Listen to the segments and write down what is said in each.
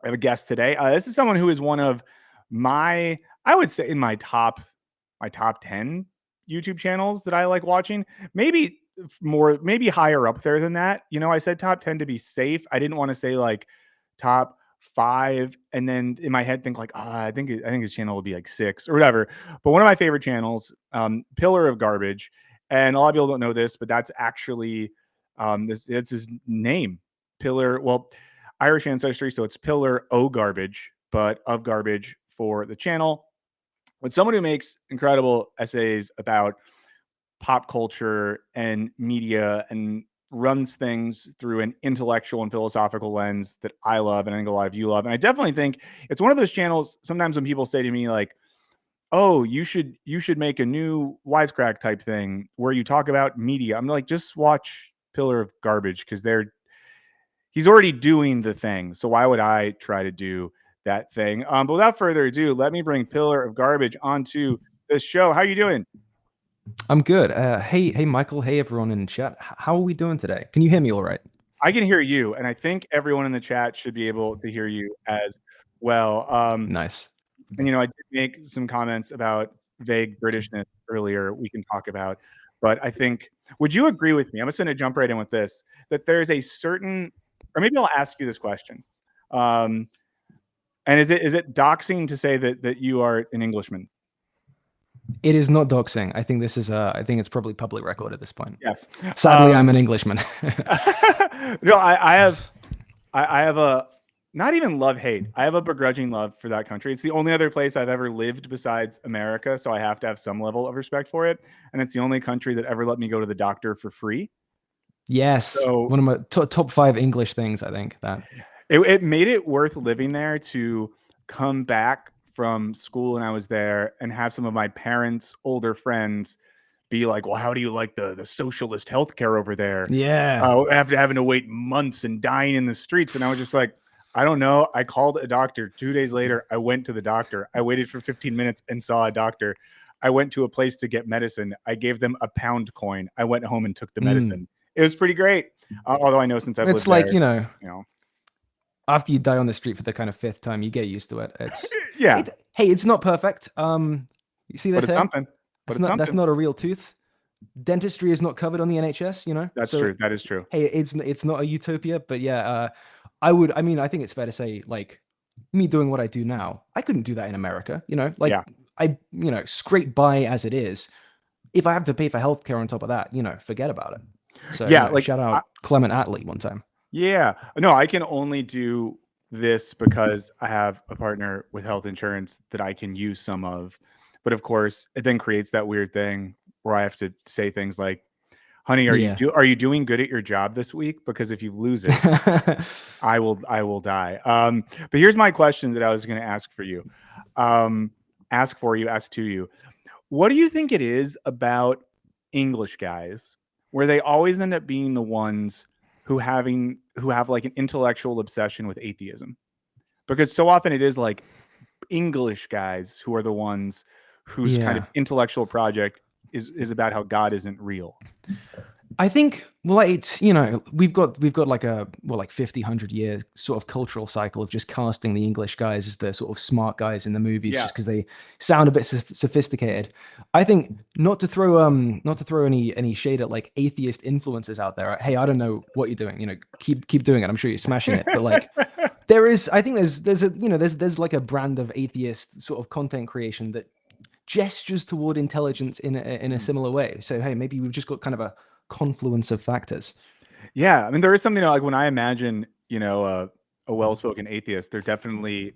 have a guest today. This is someone who is one of my, I would say, in my top 10 YouTube channels that I like watching. Maybe more, maybe higher up there than that. I said top 10 to be safe. I didn't want to say like top 5, and then in my head think like, I think his channel will be like 6 or whatever. But one of my favorite channels, Pillar of Garbage, and a lot of people don't know this, but that's actually it's his name, Pillar. Well, Irish ancestry, so it's Pillar O Garbage, but of Garbage for the channel. But someone who makes incredible essays about pop culture and media and runs things through an intellectual and philosophical lens that I love, and I think a lot of you love. And I definitely think it's one of those channels. Sometimes when people say to me like, "Oh, you should make a new Wisecrack type thing where you talk about media," I'm like, just watch Pillar of Garbage, because he's already doing the thing. So why would I try to do that thing? But without further ado, let me bring Pillar of Garbage onto the show. How you doing? I'm good. Hey, Michael. Hey, everyone in chat. How are we doing today? Can you hear me all right? I can hear you, and I think everyone in the chat should be able to hear you as well. Nice. And I did make some comments about vague Britishness earlier. We can talk about, but I think, would you agree with me? I'm just going to jump right in with this. That there's a certain, or maybe I'll ask you this question. And is it doxing to say that you are an Englishman? It is not doxing. I think this is. I think it's probably public record at this point. Yes. Sadly, I'm an Englishman. No, I have a, not even love hate. I have a begrudging love for that country. It's the only other place I've ever lived besides America, so I have to have some level of respect for it. And it's the only country that ever let me go to the doctor for free. Yes, So one of my top 5 English things. I think that it made it worth living there to come back from school when I was there and have some of my parents' older friends be like, "Well, how do you like the socialist healthcare over there?" Yeah. After having to wait months and dying in the streets. And I was just like, I don't know. I called a doctor 2 days later. I went to the doctor. I waited for 15 minutes and saw a doctor. I went to a place to get medicine. I gave them a pound coin. I went home and took the medicine. It was pretty great. Although I know since I've It's lived like, there, you know, after you die on the street for the kind of 5th time, you get used to it. yeah, Hey, it's not perfect. You see but this it's here? something. But it's That's something. not a real tooth. Dentistry is not covered on the NHS, That's so true. That is true. hey, it's not a utopia, but yeah, I think it's fair to say, like, me doing what I do now, I couldn't do that in America, like, Yeah. I scrape by as it is. If I have to pay for healthcare on top of that, forget about it. So, Yeah. Like, shout out Clement Attlee one time. yeah. No, I can only do this because I have a partner with health insurance that I can use some of. But of course, it then creates that weird thing where I have to say things like, "Honey, Yeah. are you doing good at your job this week? Because if you lose it, I will die." But here's my question that I was going to ask for you. Ask to you. What do you think it is about English guys where they always end up being the ones who have like an intellectual obsession with atheism? Because so often it is like English guys who are the ones whose kind of Yeah. intellectual project is about how God isn't real. I think, well, it's, we've got like a, well, like 50, 100 year sort of cultural cycle of just casting the English guys as the sort of smart guys in the movies, Yeah. just because they sound a bit sophisticated. I think not to throw any shade at like atheist influencers out there. Hey, I don't know what you're doing, keep doing it. I'm sure you're smashing it. But like, I think there's like a brand of atheist sort of content creation that gestures toward intelligence in a similar way. So, hey, maybe we've just got kind of a confluence of factors. Yeah, I mean, there is something like when I imagine, a well-spoken atheist, they're definitely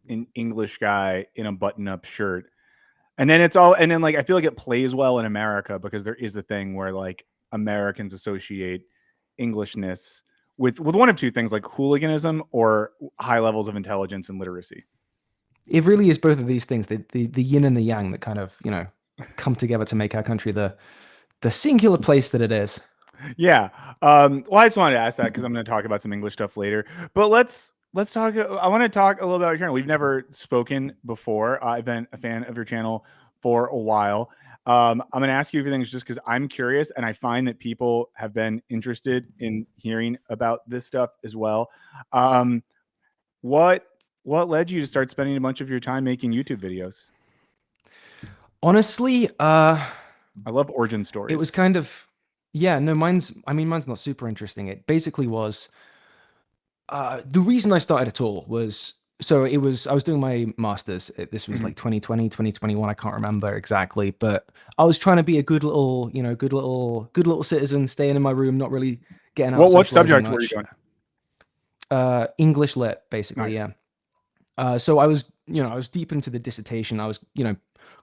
an English guy in a button-up shirt, and then like I feel like it plays well in America because there is a thing where like Americans associate Englishness with one of two things, like hooliganism or high levels of intelligence and literacy. It really is both of these things, the yin and the yang that kind of come together to make our country the singular place that it is. Yeah. Well, I just wanted to ask that because I'm going to talk about some English stuff later. But let's talk. I want to talk a little about your channel. We've never spoken before. I've been a fan of your channel for a while. I'm going to ask you a few things just because I'm curious, and I find that people have been interested in hearing about this stuff as well. What what led you to start spending a bunch of your time making YouTube videos? Honestly, I love origin stories. it was kind of, yeah, no, mine's not super interesting. It basically was, the reason I started at all was, so I was doing my master's. This was like 2020, 2021. I can't remember exactly, but I was trying to be a good little, good little citizen, staying in my room, not really getting out. What socializing subject were you much. doing? English lit, basically. Nice. Yeah. So I was, I was deep into the dissertation. I was,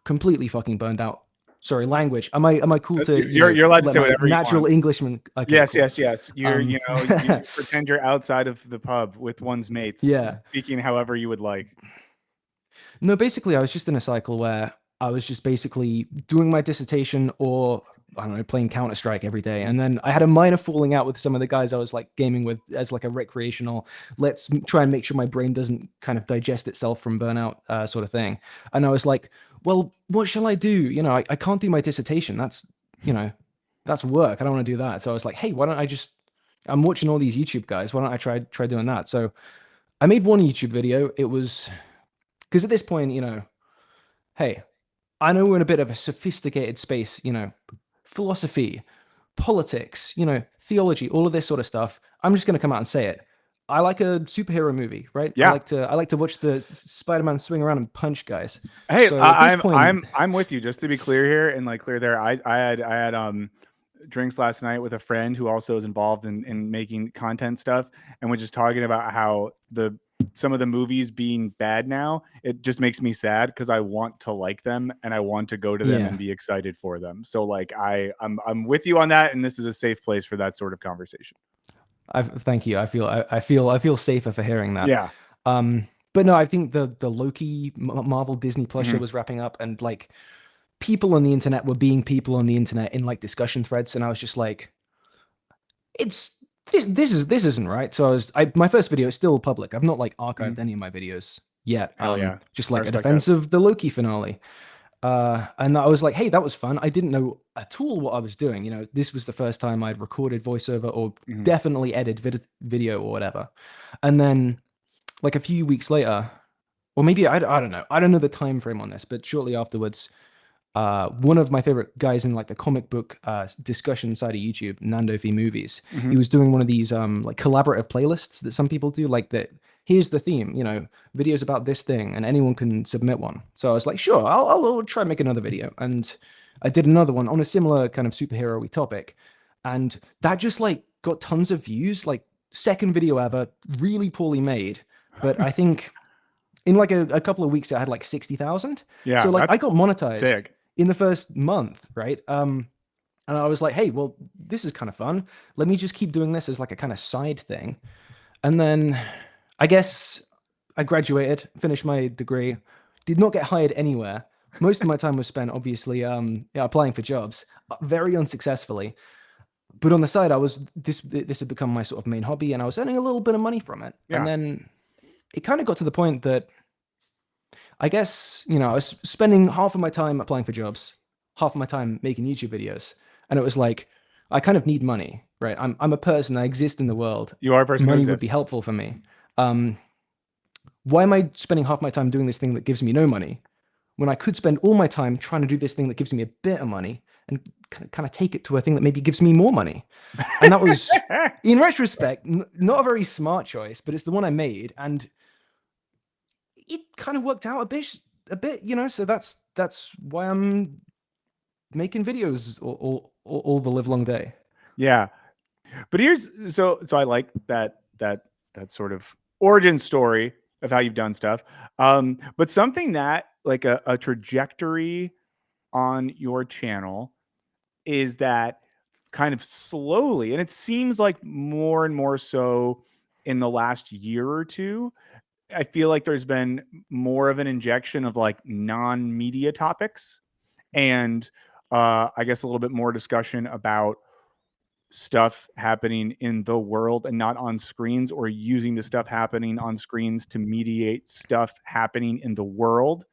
completely fucking burned out. Sorry, language. Am I cool to? You're allowed to let say my whatever you natural want. Englishman. Okay, Yes, cool. yes. You're, you pretend you're outside of the pub with one's mates, Yeah. speaking however you would like. No, basically, I was just in a cycle where I was just basically doing my dissertation, or I don't know, playing Counter-Strike every day. And then I had a minor falling out with some of the guys I was like gaming with as like a recreational, let's try and make sure my brain doesn't kind of digest itself from burnout sort of thing. And I was like, well, what shall I do? I can't do my dissertation. That's work. I don't want to do that. So I was like, hey, why don't I just, I'm watching all these YouTube guys. Why don't I try doing that? So I made one YouTube video. It was, because at this point, hey, I know we're in a bit of a sophisticated space, philosophy, politics, theology, all of this sort of stuff. I'm just going to come out and say it. I like a superhero movie, right? Yeah. I like to watch the Spider-Man swing around and punch guys. Hey, so at this point, I'm with you. Just to be clear here and like clear there, I had drinks last night with a friend who also is involved in making content stuff, and we're just talking about how some of the movies being bad now, it just makes me sad because I want to like them and I want to go to them and be excited for them. So like I'm with you on that, and this is a safe place for that sort of conversation. Thank you. I feel safer for hearing that. Yeah. But no, I think the Loki Marvel Disney Plus show was wrapping up, and like people on the internet were being people on the internet in like discussion threads, and I was just like, this isn't right. So my first video is still public. I've not like archived any of my videos yet. Just like a defense of the Loki finale. And I was like, hey, that was fun. I didn't know at all what I was doing. This was the first time I'd recorded voiceover or definitely edited video or whatever. And then like a few weeks later, or maybe I don't know. I don't know the time frame on this, but shortly afterwards, one of my favorite guys in like the comic book discussion side of YouTube, Nando V Movies, he was doing one of these like collaborative playlists that some people do, like that. Here's the theme, videos about this thing, and anyone can submit one. So I was like, sure, I'll try and make another video. And I did another one on a similar kind of superhero-y topic. And that just like got tons of views, like second video ever, really poorly made. But I think in like a couple of weeks, I had like 60,000. Yeah. So like I got monetized sick in the first month, right? And I was like, hey, well, this is kind of fun. Let me just keep doing this as like a kind of side thing. And then I guess I graduated, finished my degree, did not get hired anywhere. Most of my time was spent, obviously, applying for jobs, very unsuccessfully. But on the side, this had become my sort of main hobby, and I was earning a little bit of money from it. Yeah. And then it kind of got to the point that I guess, I was spending half of my time applying for jobs, half of my time making YouTube videos. And it was like, I kind of need money, right? I'm a person, I exist in the world. You are a person. Money would be helpful for me. Why am I spending half my time doing this thing that gives me no money when I could spend all my time trying to do this thing that gives me a bit of money and kind of take it to a thing that maybe gives me more money? And that was, in retrospect, not a very smart choice, but it's the one I made. And it kind of worked out a bit, so that's why I'm making videos all the live long day. Yeah. But so I like that sort of origin story of how you've done stuff. But something that like a trajectory on your channel is that kind of slowly, and it seems like more and more so in the last year or two, I feel like there's been more of an injection of like non-media topics, and I guess a little bit more discussion about stuff happening in the world and not on screens, or using the stuff happening on screens to mediate stuff happening in the world.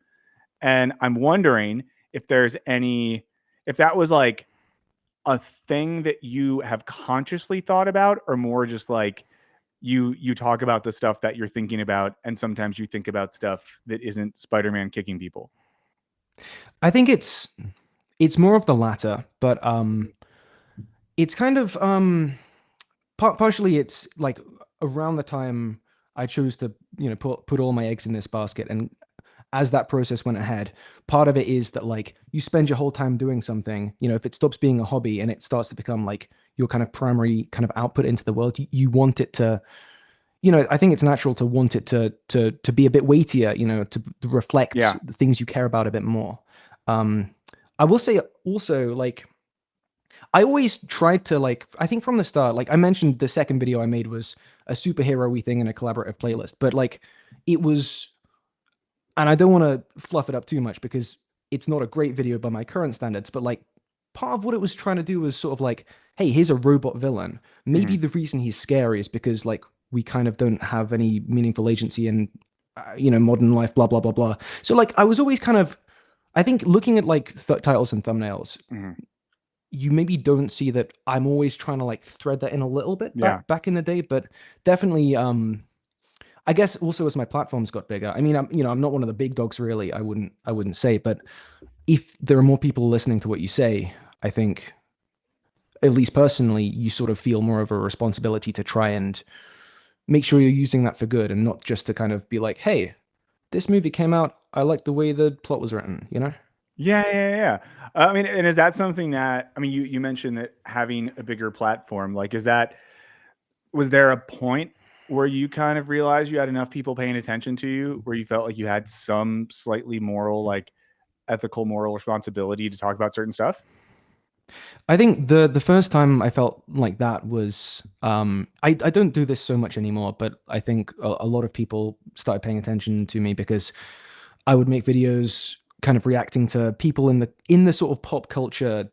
And I'm wondering if that was like a thing that you have consciously thought about, or more just like you talk about the stuff that you're thinking about, and sometimes you think about stuff that isn't Spider-Man kicking people. I think it's more of the latter, but it's kind of partially it's like around the time I chose to, put all my eggs in this basket. And as that process went ahead, part of it is that like you spend your whole time doing something, if it stops being a hobby and it starts to become like your kind of primary kind of output into the world, you want it to, I think it's natural to want it to be a bit weightier, to reflect Yeah. the things you care about a bit more. I will say also, like, I always tried to, like, I think from the start, like I mentioned, the second video I made was a superhero-y thing in a collaborative playlist, but like it was, and I don't want to fluff it up too much because it's not a great video by my current standards, but like part of what it was trying to do was sort of like, hey, here's a robot villain. Maybe the reason he's scary is because like we kind of don't have any meaningful agency in, modern life, blah, blah, blah, blah. So like I was always kind of, I think looking at like titles and thumbnails, you maybe don't see that I'm always trying to like thread that in a little bit back in the day, but definitely, I guess also as my platforms got bigger, I mean, I'm not one of the big dogs really. I wouldn't say, but if there are more people listening to what you say, I think, at least personally, you sort of feel more of a responsibility to try and make sure you're using that for good and not just to kind of be like, hey, this movie came out, I like the way the plot was written, Yeah. I mean, and is that something that, I mean, you mentioned that having a bigger platform, like, was there a point where you kind of realized you had enough people paying attention to you, where you felt like you had some slightly moral, like ethical, moral responsibility to talk about certain stuff? I think the first time I felt like that was I don't do this so much anymore, but I think a lot of people started paying attention to me because I would make videos kind of reacting to people in the sort of pop culture,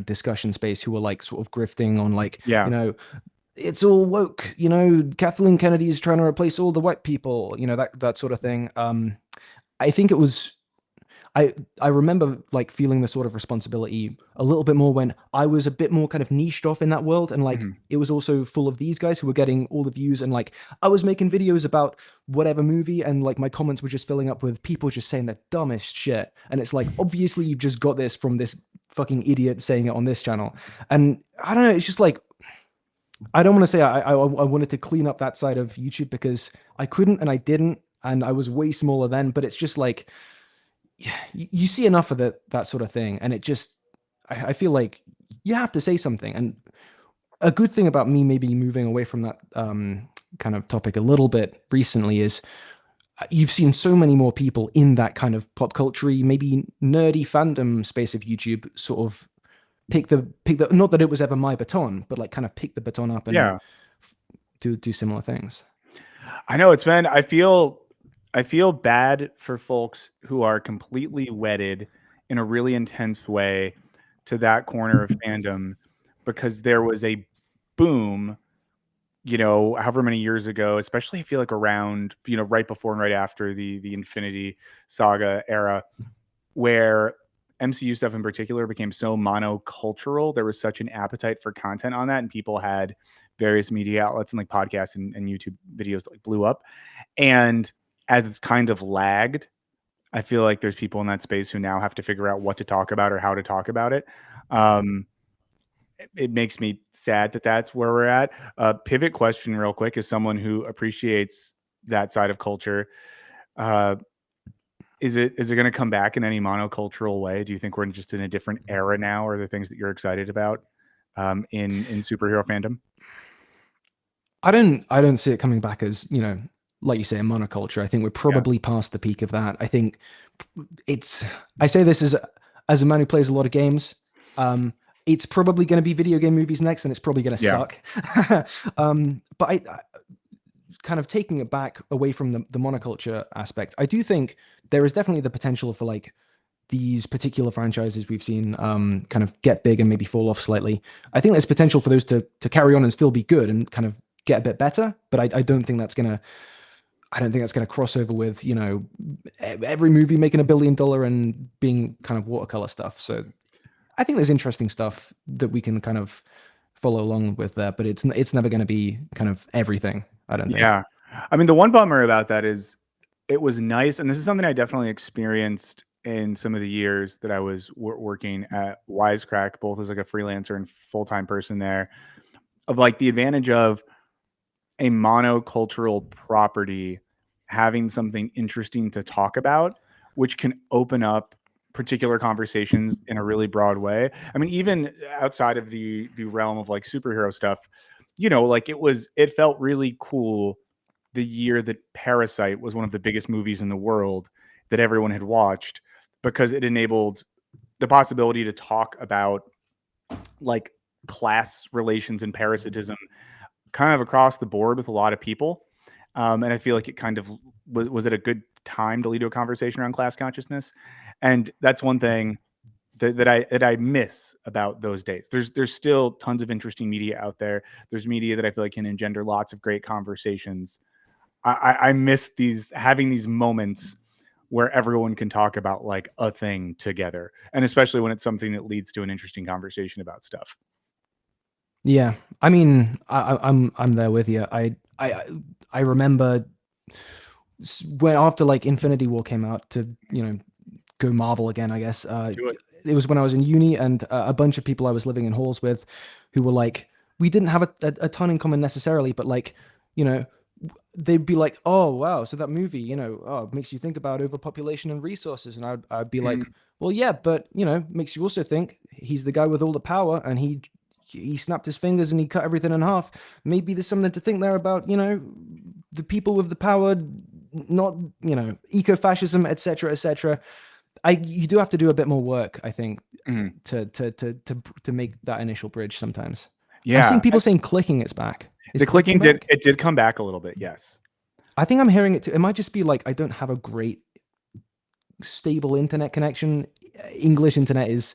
discussion space who were like sort of grifting on like, Yeah. it's all woke, Kathleen Kennedy is trying to replace all the white people, that sort of thing. I think it was I remember like feeling the sort of responsibility a little bit more when I was a bit more kind of niched off in that world, and like it was also full of these guys who were getting all the views, and like I was making videos about whatever movie, and like my comments were just filling up with people just saying the dumbest shit, and it's like obviously you've just got this from this fucking idiot saying it on this channel, and I don't know, it's just like I don't want to say I wanted to clean up that side of YouTube because I couldn't and I didn't, and I was way smaller then, but it's just like you see enough of that sort of thing, and it just I feel like you have to say something. And a good thing about me maybe moving away from that kind of topic a little bit recently is you've seen so many more people in that kind of pop culture, maybe nerdy fandom space of YouTube sort of pick the not that it was ever my baton, but like kind of pick the baton up and do similar things. I know I feel bad for folks who are completely wedded in a really intense way to that corner of fandom because there was a boom, however many years ago, especially I feel like around, right before and right after the Infinity Saga era, where MCU stuff in particular became so monocultural. There was such an appetite for content on that, and people had various media outlets and like podcasts and YouTube videos that like blew up. And as it's kind of lagged, I feel like there's people in that space who now have to figure out what to talk about or how to talk about it. It makes me sad that that's where we're at. Pivot question real quick, as someone who appreciates that side of culture. Is it going to come back in any monocultural way? Do you think we're just in a different era now? Or are there things that you're excited about in superhero fandom? I don't see it coming back as, like you say, a monoculture. I think we're probably past the peak of that. I think I say this as a man who plays a lot of games. It's probably going to be video game movies next, and it's probably going to suck. But I kind of taking it back away from the monoculture aspect, I do think there is definitely the potential for like these particular franchises we've seen kind of get big and maybe fall off slightly. I think there's potential for those to carry on and still be good and kind of get a bit better, but I don't think that's gonna cross over with every movie making $1 billion and being kind of watercolor stuff. So I think there's interesting stuff that we can kind of follow along with there, but it's never going to be kind of everything. I don't think. Yeah. I mean, the one bummer about that is it was nice, and this is something I definitely experienced in some of the years that I was working at Wisecrack, both as like a freelancer and full-time person there, of like the advantage of a monocultural property having something interesting to talk about, which can open up particular conversations in a really broad way. I mean, even outside of the realm of like superhero stuff, like it felt really cool the year that Parasite was one of the biggest movies in the world that everyone had watched, because it enabled the possibility to talk about like class relations and parasitism kind of across the board with a lot of people. And I feel like it kind of was at a good time to lead to a conversation around class consciousness. And that's one thing that I miss about those days. There's still tons of interesting media out there. There's media that I feel like can engender lots of great conversations. I miss having these moments where everyone can talk about like a thing together, and especially when it's something that leads to an interesting conversation about stuff. Yeah, I mean, I'm there with you. I remember when after like Infinity War came out to go Marvel again, I guess. Do it. It was when I was in uni, and a bunch of people I was living in halls with, who were like, we didn't have a ton in common necessarily, but like, you know, they'd be like, oh wow, so that movie, it makes you think about overpopulation and resources, and I'd be like, well, yeah, but makes you also think he's the guy with all the power, and he snapped his fingers and he cut everything in half. Maybe there's something to think there about, the people with the power, not, eco-fascism, etc., etc. You do have to do a bit more work, I think, to make that initial bridge sometimes. I'm seeing Yeah, people saying clicking is back. Is the clicking back? did come back a little bit. Yes. I think I'm hearing it too. It might just be like I don't have a great stable internet connection. English internet is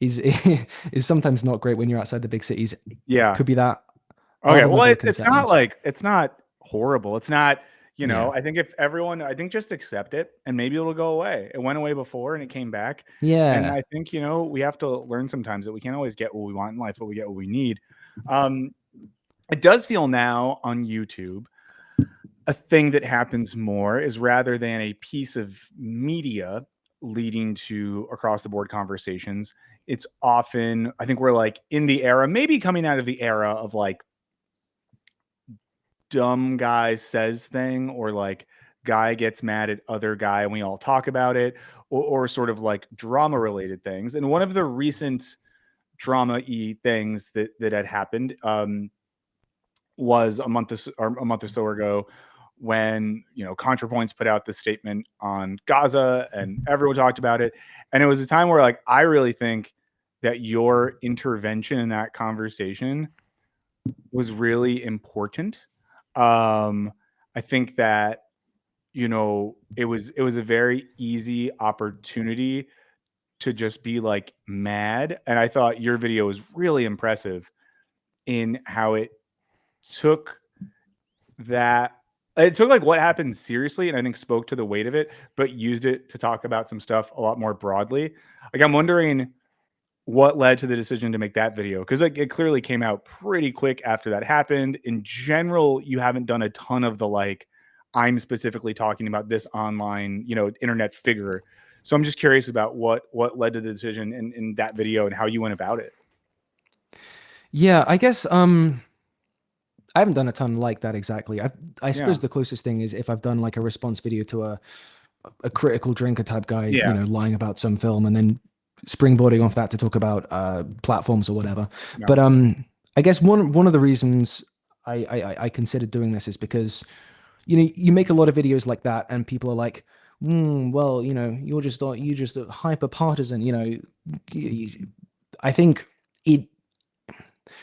is sometimes not great when you're outside the big cities. Yeah. Could be that. Okay. Other Well, level of it's not concerns. like it's not horrible. It's not. Yeah. I think I think just accept it and maybe it'll go away. It went away before and it came back. And Yeah. I think, we have to learn sometimes that we can't always get what we want in life, but we get what we need. It does feel now on YouTube, a thing that happens more is rather than a piece of media leading to across the board conversations, it's often, I think we're like in the era, maybe coming out of the era of like dumb guy says thing, or like guy gets mad at other guy and we all talk about it, or sort of like drama related things. And one of the recent drama-y things that had happened was a month or so ago, when ContraPoints put out this statement on Gaza and everyone talked about it. And it was a time where like I really think that your intervention in that conversation was really important. I think that it was a very easy opportunity to just be like mad, and I thought your video was really impressive in how took it took like what happened seriously, and I think spoke to the weight of it, but used it to talk about some stuff a lot more broadly. Like I'm wondering what led to the decision to make that video, because like it clearly came out pretty quick after that happened. In general, you haven't done a ton of the like I'm specifically talking about this online internet figure. So I'm just curious about what led to the decision in that video and how you went about it. Yeah, I guess I haven't done a ton like that exactly. I suppose the closest thing is if I've done like a response video to a critical drinker type guy, lying about some film, and then springboarding off that to talk about platforms or whatever. Yeah. But I guess one of the reasons I considered doing this is because you make a lot of videos like that, and people are like, well, you're just a hyper partisan. I think it.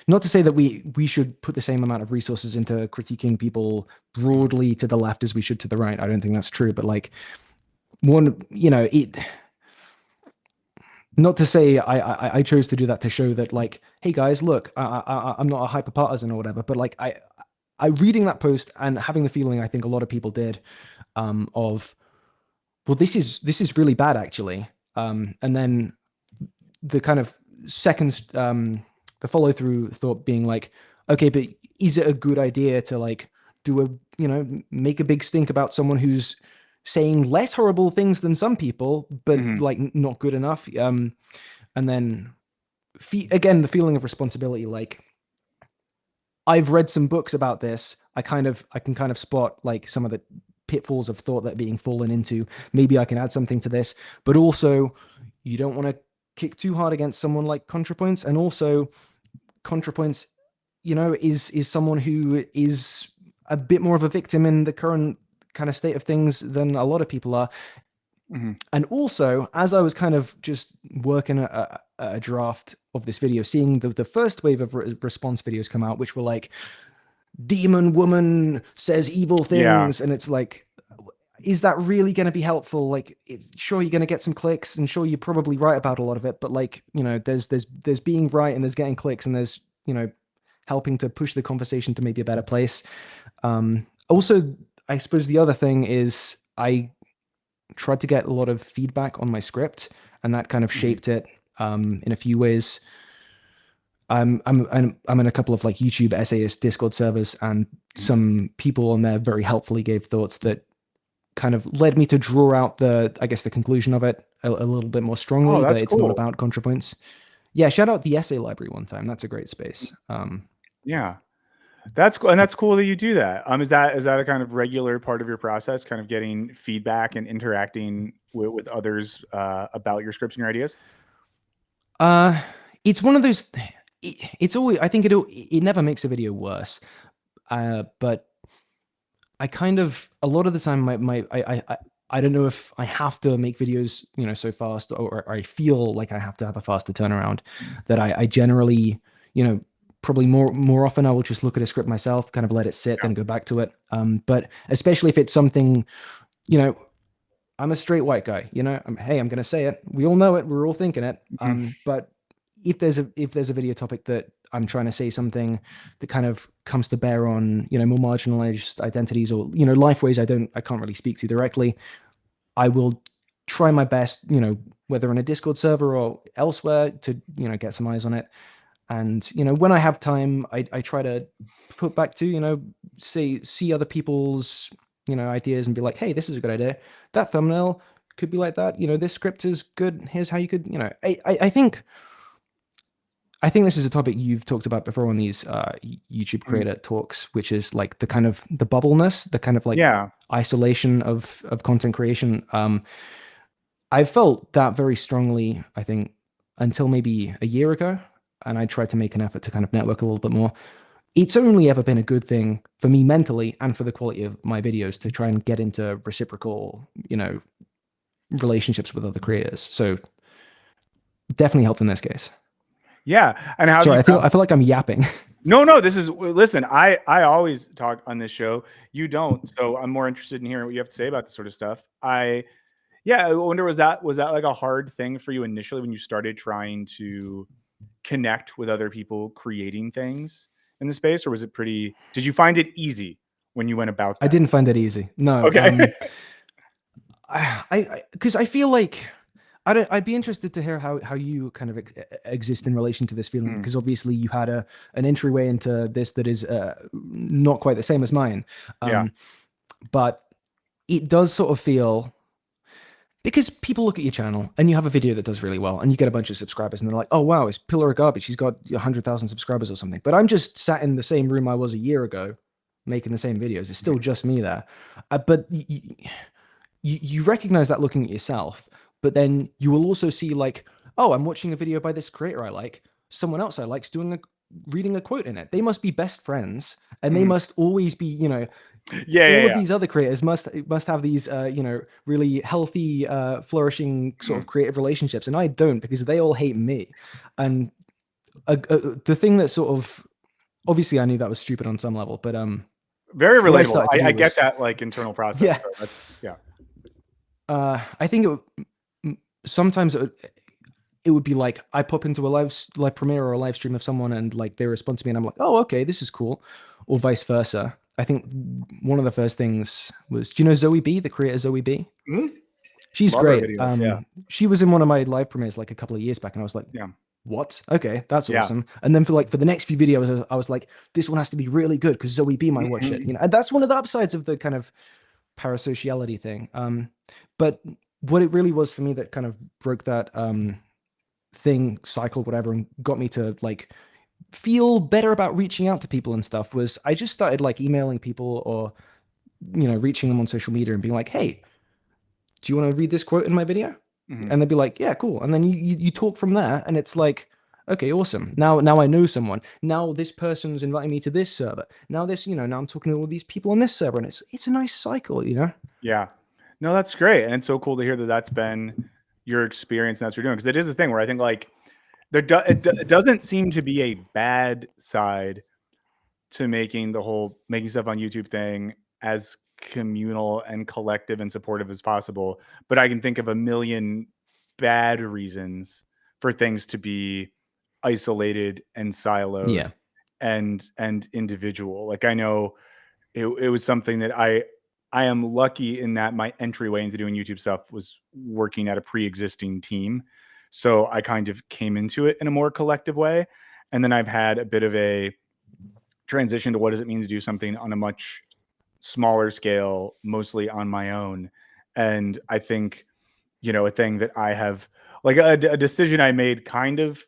Not to say that we should put the same amount of resources into critiquing people broadly to the left as we should to the right. I don't think that's true, but like it. Not to say I chose to do that to show that like, hey guys, look, I'm not a hyper partisan or whatever, but like I reading that post and having the feeling I think a lot of people did, of, well, this is really bad actually, and then the kind of second the follow through thought being like, okay, but is it a good idea to like make a big stink about someone who's saying less horrible things than some people, but like not good enough. And then again, the feeling of responsibility, like I've read some books about this. I can kind of spot like some of the pitfalls of thought that being fallen into. Maybe I can add something to this, but also you don't want to kick too hard against someone like ContraPoints. And also ContraPoints, is someone who is a bit more of a victim in the current kind of state of things than a lot of people are. And also, as I was kind of just working a draft of this video, seeing the first wave of response videos come out, which were like, demon woman says evil things, and it's like, is that really going to be helpful? Like, sure, you're going to get some clicks, and sure, you're probably right about a lot of it, but like, there's being right, and there's getting clicks, and there's helping to push the conversation to maybe a better place. Also, I suppose the other thing is I tried to get a lot of feedback on my script, and that kind of shaped it in a few ways. I'm in a couple of like YouTube essayist Discord servers, and some people on there very helpfully gave thoughts that kind of led me to draw out the conclusion of it a little bit more strongly. That it's not about ContraPoints. Yeah, shout out the essay library one time. That's a great space. Yeah. That's cool, and that's cool that you do that. Is that a kind of regular part of your process, kind of getting feedback and interacting with others about your scripts and your ideas? It's one of those. It's always. I think it never makes a video worse, but I kind of a lot of the time I don't know if I have to make videos so fast, or I feel like I have to have a faster turnaround, that I generally probably more often I will just look at a script myself, kind of let it sit, then go back to it. But especially if it's something, I'm a straight white guy, hey, I'm going to say it. We all know it. We're all thinking it. But if there's a video topic that I'm trying to say something that kind of comes to bear on, more marginalized identities, or, life ways I can't really speak to directly, I will try my best, whether in a Discord server or elsewhere, to, get some eyes on it. And, when I have time, I try to put back to, see other people's, ideas and be like, hey, this is a good idea. That thumbnail could be like that. This script is good. Here's how you could, I think this is a topic you've talked about before on these YouTube creator talks, which is like the kind of the bubbleness, the kind of like isolation of content creation. I felt that very strongly, I think, until maybe a year ago. And I tried to make an effort to kind of network a little bit more. It's only ever been a good thing for me mentally and for the quality of my videos to try and get into reciprocal, relationships with other creators. So definitely helped in this case. Yeah. And how I feel like I'm yapping. No, listen, I always talk on this show. You don't. So I'm more interested in hearing what you have to say about this sort of stuff. I wonder, was that like a hard thing for you initially when you started trying to connect with other people creating things in the space, or was it did you find it easy when you went about that? I didn't find it easy. No. Okay. Because I feel like I'd be interested to hear how you kind of exist in relation to this feeling, because obviously you had an entryway into this that is not quite the same as mine. But it does sort of feel, because people look at your channel and you have a video that does really well and you get a bunch of subscribers and they're like, oh, wow, it's pillar of garbage. He's got 100,000 subscribers or something. But I'm just sat in the same room I was a year ago making the same videos. It's still just me there. But you recognize that looking at yourself, but then you will also see like, oh, I'm watching a video by this creator I like. Someone else I like's reading a quote in it. They must be best friends, and they must always be, all of these other creators must have these, really healthy, flourishing sort of creative relationships, and I don't, because they all hate me. And the thing that sort of, obviously, I knew that was stupid on some level, but very relatable. I get that like internal process. Yeah. So that's I think sometimes it would be like I pop into a live premiere or a live stream of someone, and like they respond to me and I'm like, oh, okay, this is cool, or vice versa. I think one of the first things was, do you know Zoe B, the creator Zoe B? She's great. She was in one of my live premieres like a couple of years back, and I was like, what? Okay, that's Yeah. awesome. And then for the next few videos, I was like, this one has to be really good because Zoe B might watch it. Mhm. And that's one of the upsides of the kind of parasociality thing. But what it really was for me that kind of broke that thing, cycle, whatever, and got me to like feel better about reaching out to people and stuff was I just started like emailing people or reaching them on social media and being like, hey, do you want to read this quote in my video? Mhm. And they'd be like, yeah, cool. And then you talk from there, and it's like, okay, awesome. Now I know someone. Now this person's inviting me to this server. Now now I'm talking to all these people on this server, and it's a nice cycle, Yeah. No, that's great. And it's so cool to hear that that's been your experience and that's what you're doing. Because it is a thing where I think like it doesn't seem to be a bad side to making stuff on YouTube thing as communal and collective and supportive as possible. But I can think of a million bad reasons for things to be isolated and siloed Yeah. and individual. Like I know it was something that I am lucky in that my entryway into doing YouTube stuff was working at a pre-existing team. So I kind of came into it in a more collective way. And then I've had a bit of a transition to what does it mean to do something on a much smaller scale, mostly on my own. And I think, a thing that I have like a decision I made kind of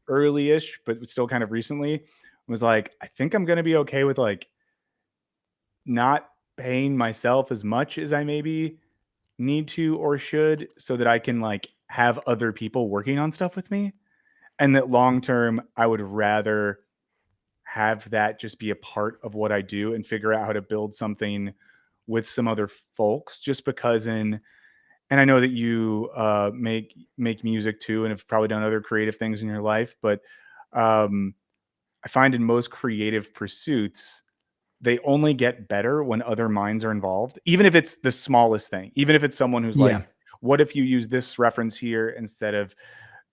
early-ish, but still kind of recently was like, I think I'm going to be okay with like not paying myself as much as I maybe need to or should so that I can like have other people working on stuff with me. And that long term, I would rather have that just be a part of what I do and figure out how to build something with some other folks just because and I know that you make music too and have probably done other creative things in your life, but um, I find in most creative pursuits they only get better when other minds are involved, even if it's the smallest thing, even if it's someone who's like, Yeah. what if you use this reference here instead of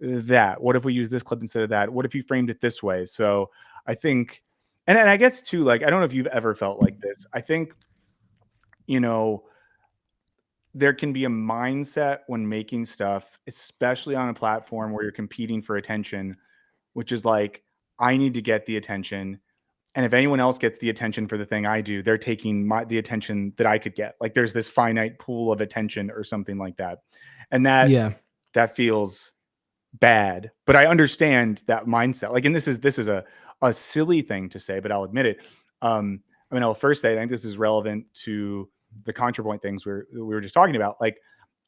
that? What if we use this clip instead of that? What if you framed it this way? So I think, and I guess too, like, I don't know if you've ever felt like this. I think, you know, there can be a mindset when making stuff, especially on a platform where you're competing for attention, which is like, I need to get the attention. And if anyone else gets the attention for the thing I do, they're taking the attention that I could get. Like there's this finite pool of attention or something like that. And Yeah. that feels bad, but I understand that mindset. Like, and this is a silly thing to say, but I'll admit it. I mean, I'll first say I think this is relevant to the ContraPoint things we were just talking about. Like,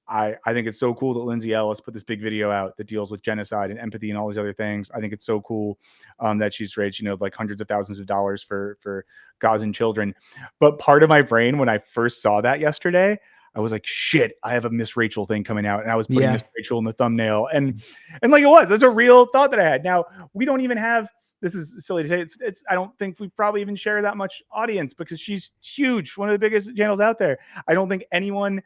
I think it's so cool that Lindsay Ellis put this big video out that deals with genocide and empathy and all these other things. I think it's so cool that she's raised, like hundreds of thousands of dollars for Gazan children. But part of my brain, when I first saw that yesterday, I was like, shit, I have a Miss Rachel thing coming out. And I was putting Yeah. Miss Rachel in the thumbnail. And like that's a real thought that I had. Now, we don't even have, this is silly to say, it's I don't think we probably even share that much audience because she's huge, one of the biggest channels out there. I don't think anyone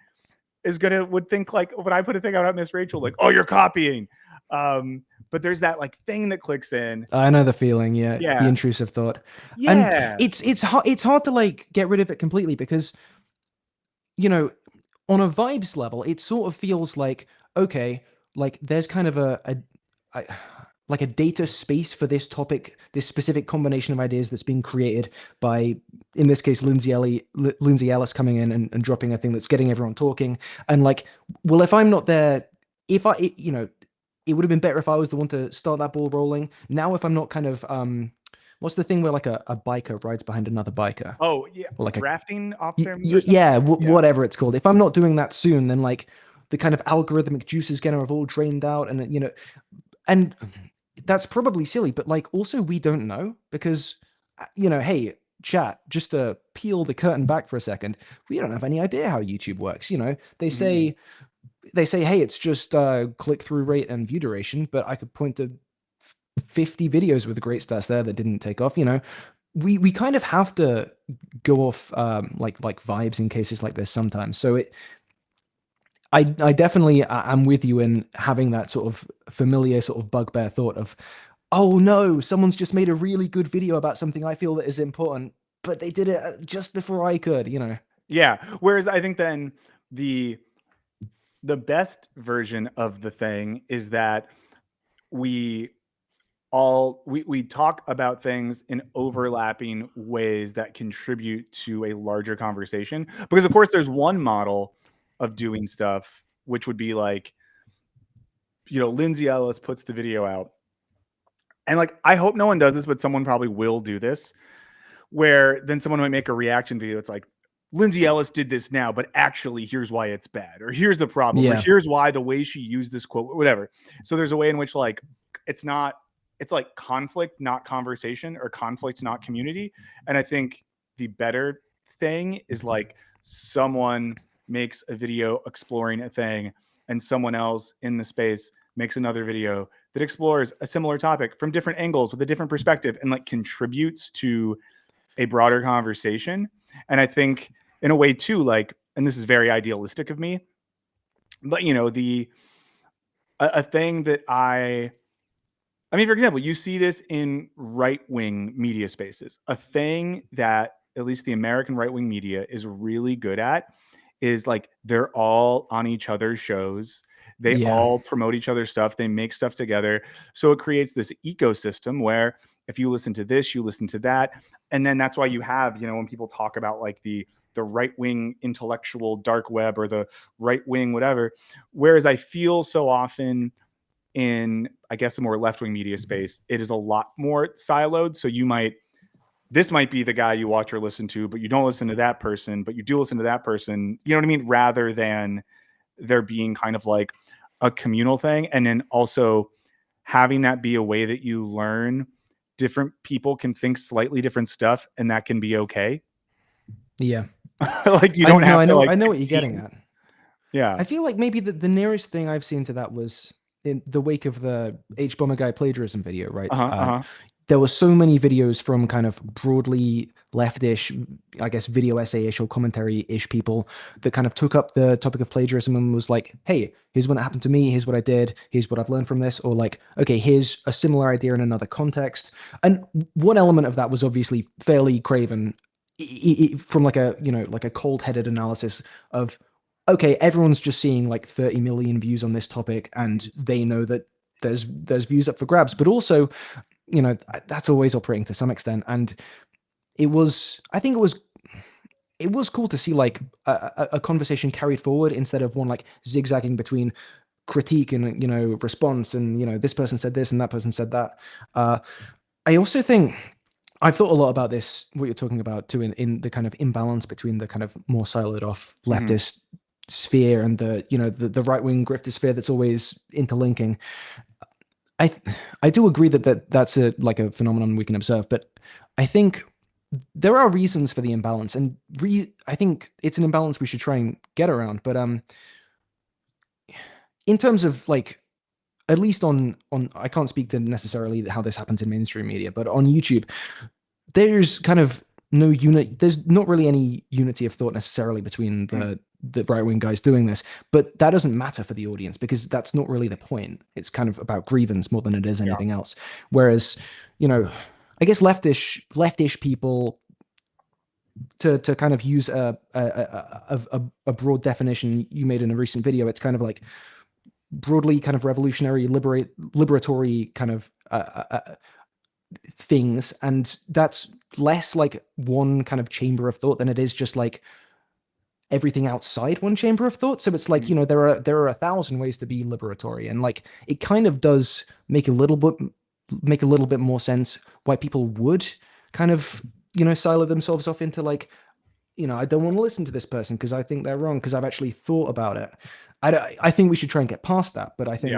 would think like when I put a thing out about Miss Rachel, like, oh, you're copying. But there's that like thing that clicks in. I know the feeling. Yeah. The Yeah. intrusive thought. And Yeah. it's hard to like get rid of it completely because, on a vibes level, it sort of feels like, okay, like there's kind of like a data space for this topic, this specific combination of ideas that's being created by, in this case, Lindsay Ellis coming in and dropping a thing that's getting everyone talking. And like, well, if I'm not there, if it would have been better if I was the one to start that ball rolling. Now, if I'm not kind of, what's the thing where like a biker rides behind another biker? Oh, yeah. Or like drafting off their or something? yeah, whatever it's called. If I'm not doing that soon, then like the kind of algorithmic juice is gonna have all drained out, and and that's probably silly, but like also we don't know because hey, chat, just to peel the curtain back for a second, we don't have any idea how YouTube works. They say hey, it's just click-through rate and view duration, but I could point to 50 videos with great stats there that didn't take off. We kind of have to go off like vibes in cases like this sometimes. So I definitely am with you in having that sort of familiar sort of bugbear thought of, oh no, someone's just made a really good video about something I feel that is important, but they did it just before I could. Yeah. Whereas I think then the best version of the thing is that we we talk about things in overlapping ways that contribute to a larger conversation. Because of course there's one model of doing stuff, which would be like, Lindsay Ellis puts the video out. And like, I hope no one does this, but someone probably will do this, where then someone might make a reaction video that's like, Lindsay Ellis did this now, but actually here's why it's bad, or here's the problem, or Yeah. here's why the way she used this quote, whatever. So there's a way in which like it's like conflict, not conversation, or conflict, not community. And I think the better thing is like someone makes a video exploring a thing and someone else in the space makes another video that explores a similar topic from different angles with a different perspective and like contributes to a broader conversation. And I think in a way too, like, and this is very idealistic of me, but a thing that I mean, for example, you see this in right-wing media spaces. A thing that at least the American right-wing media is really good at is like they're all on each other's shows. They all promote each other's stuff. They make stuff together. So it creates this ecosystem where if you listen to this, you listen to that. And then that's why you have, when people talk about like the right-wing intellectual dark web or the right-wing whatever. Whereas I feel so often in, I guess, a more left-wing media space, it is a lot more siloed. So this might be the guy you watch or listen to, but you don't listen to that person, but you do listen to that person. You know what I mean? Rather than there being kind of like a communal thing. And then also having that be a way that you learn different people can think slightly different stuff, and that can be okay. Yeah. Like you don't have I to know, like I know what you're getting at. Yeah. I feel like maybe the nearest thing I've seen to that was in the wake of the H Bomber guy plagiarism video, right? There were so many videos from kind of broadly leftish, I guess, video essay-ish or commentary-ish people that kind of took up the topic of plagiarism and was like, hey, here's what happened to me, here's what I did, here's what I've learned from this, or like, okay, here's a similar idea in another context. And one element of that was obviously fairly craven from like a, like a cold-headed analysis of, okay, everyone's just seeing like 30 million views on this topic and they know that there's views up for grabs, but also, that's always operating to some extent. And I think it was cool to see like a conversation carried forward instead of one like zigzagging between critique and, response and, this person said this and that person said that. I also think I've thought a lot about this, what you're talking about too, in the kind of imbalance between the kind of more siloed off leftist sphere and the right-wing grifter sphere that's always interlinking. I do agree that's a phenomenon we can observe, but I think there are reasons for the imbalance, and I think it's an imbalance we should try and get around. But in terms of like, at least on I can't speak to necessarily how this happens in mainstream media, but on YouTube, there's kind of no unit. There's not really any unity of thought necessarily between the right-wing guys doing this, but that doesn't matter for the audience because that's not really the point. It's kind of about grievance more than it is anything else. Whereas, I guess leftish people, to kind of use a broad definition you made in a recent video, it's kind of like broadly kind of revolutionary, liberatory kind of things, and that's less like one kind of chamber of thought than it is just like everything outside one chamber of thought. So it's like, there are 1,000 ways to be liberatory, and like it kind of does make a little bit more sense why people would kind of silo themselves off into like, I don't want to listen to this person because I think they're wrong because I've actually thought about it. I think we should try and get past that, but I think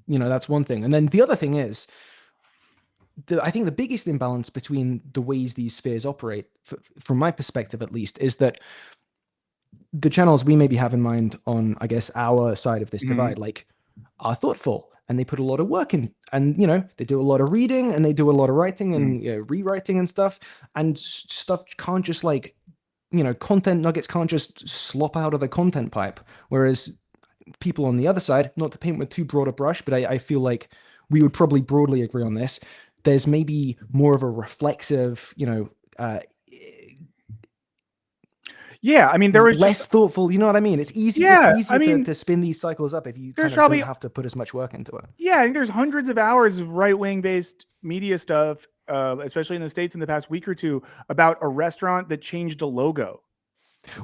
that's one thing. And then the other thing is I think the biggest imbalance between the ways these spheres operate, from my perspective at least, is that the channels we maybe have in mind on, I guess, our side of this divide, like, are thoughtful and they put a lot of work in, and they do a lot of reading and they do a lot of writing and rewriting and stuff, and stuff can't just like, content nuggets can't just slop out of the content pipe. Whereas people on the other side, not to paint with too broad a brush, but I feel like we would probably broadly agree on this. There's maybe more of a reflexive, Yeah, I mean, there was just less thoughtful. You know what I mean? It's yeah, I easier mean, to spin these cycles up if you there's kind of don't probably have to put as much work into it. yeah, I think there's hundreds of hours of right-wing based media stuff, especially in the States in the past week or two, about a restaurant that changed a logo.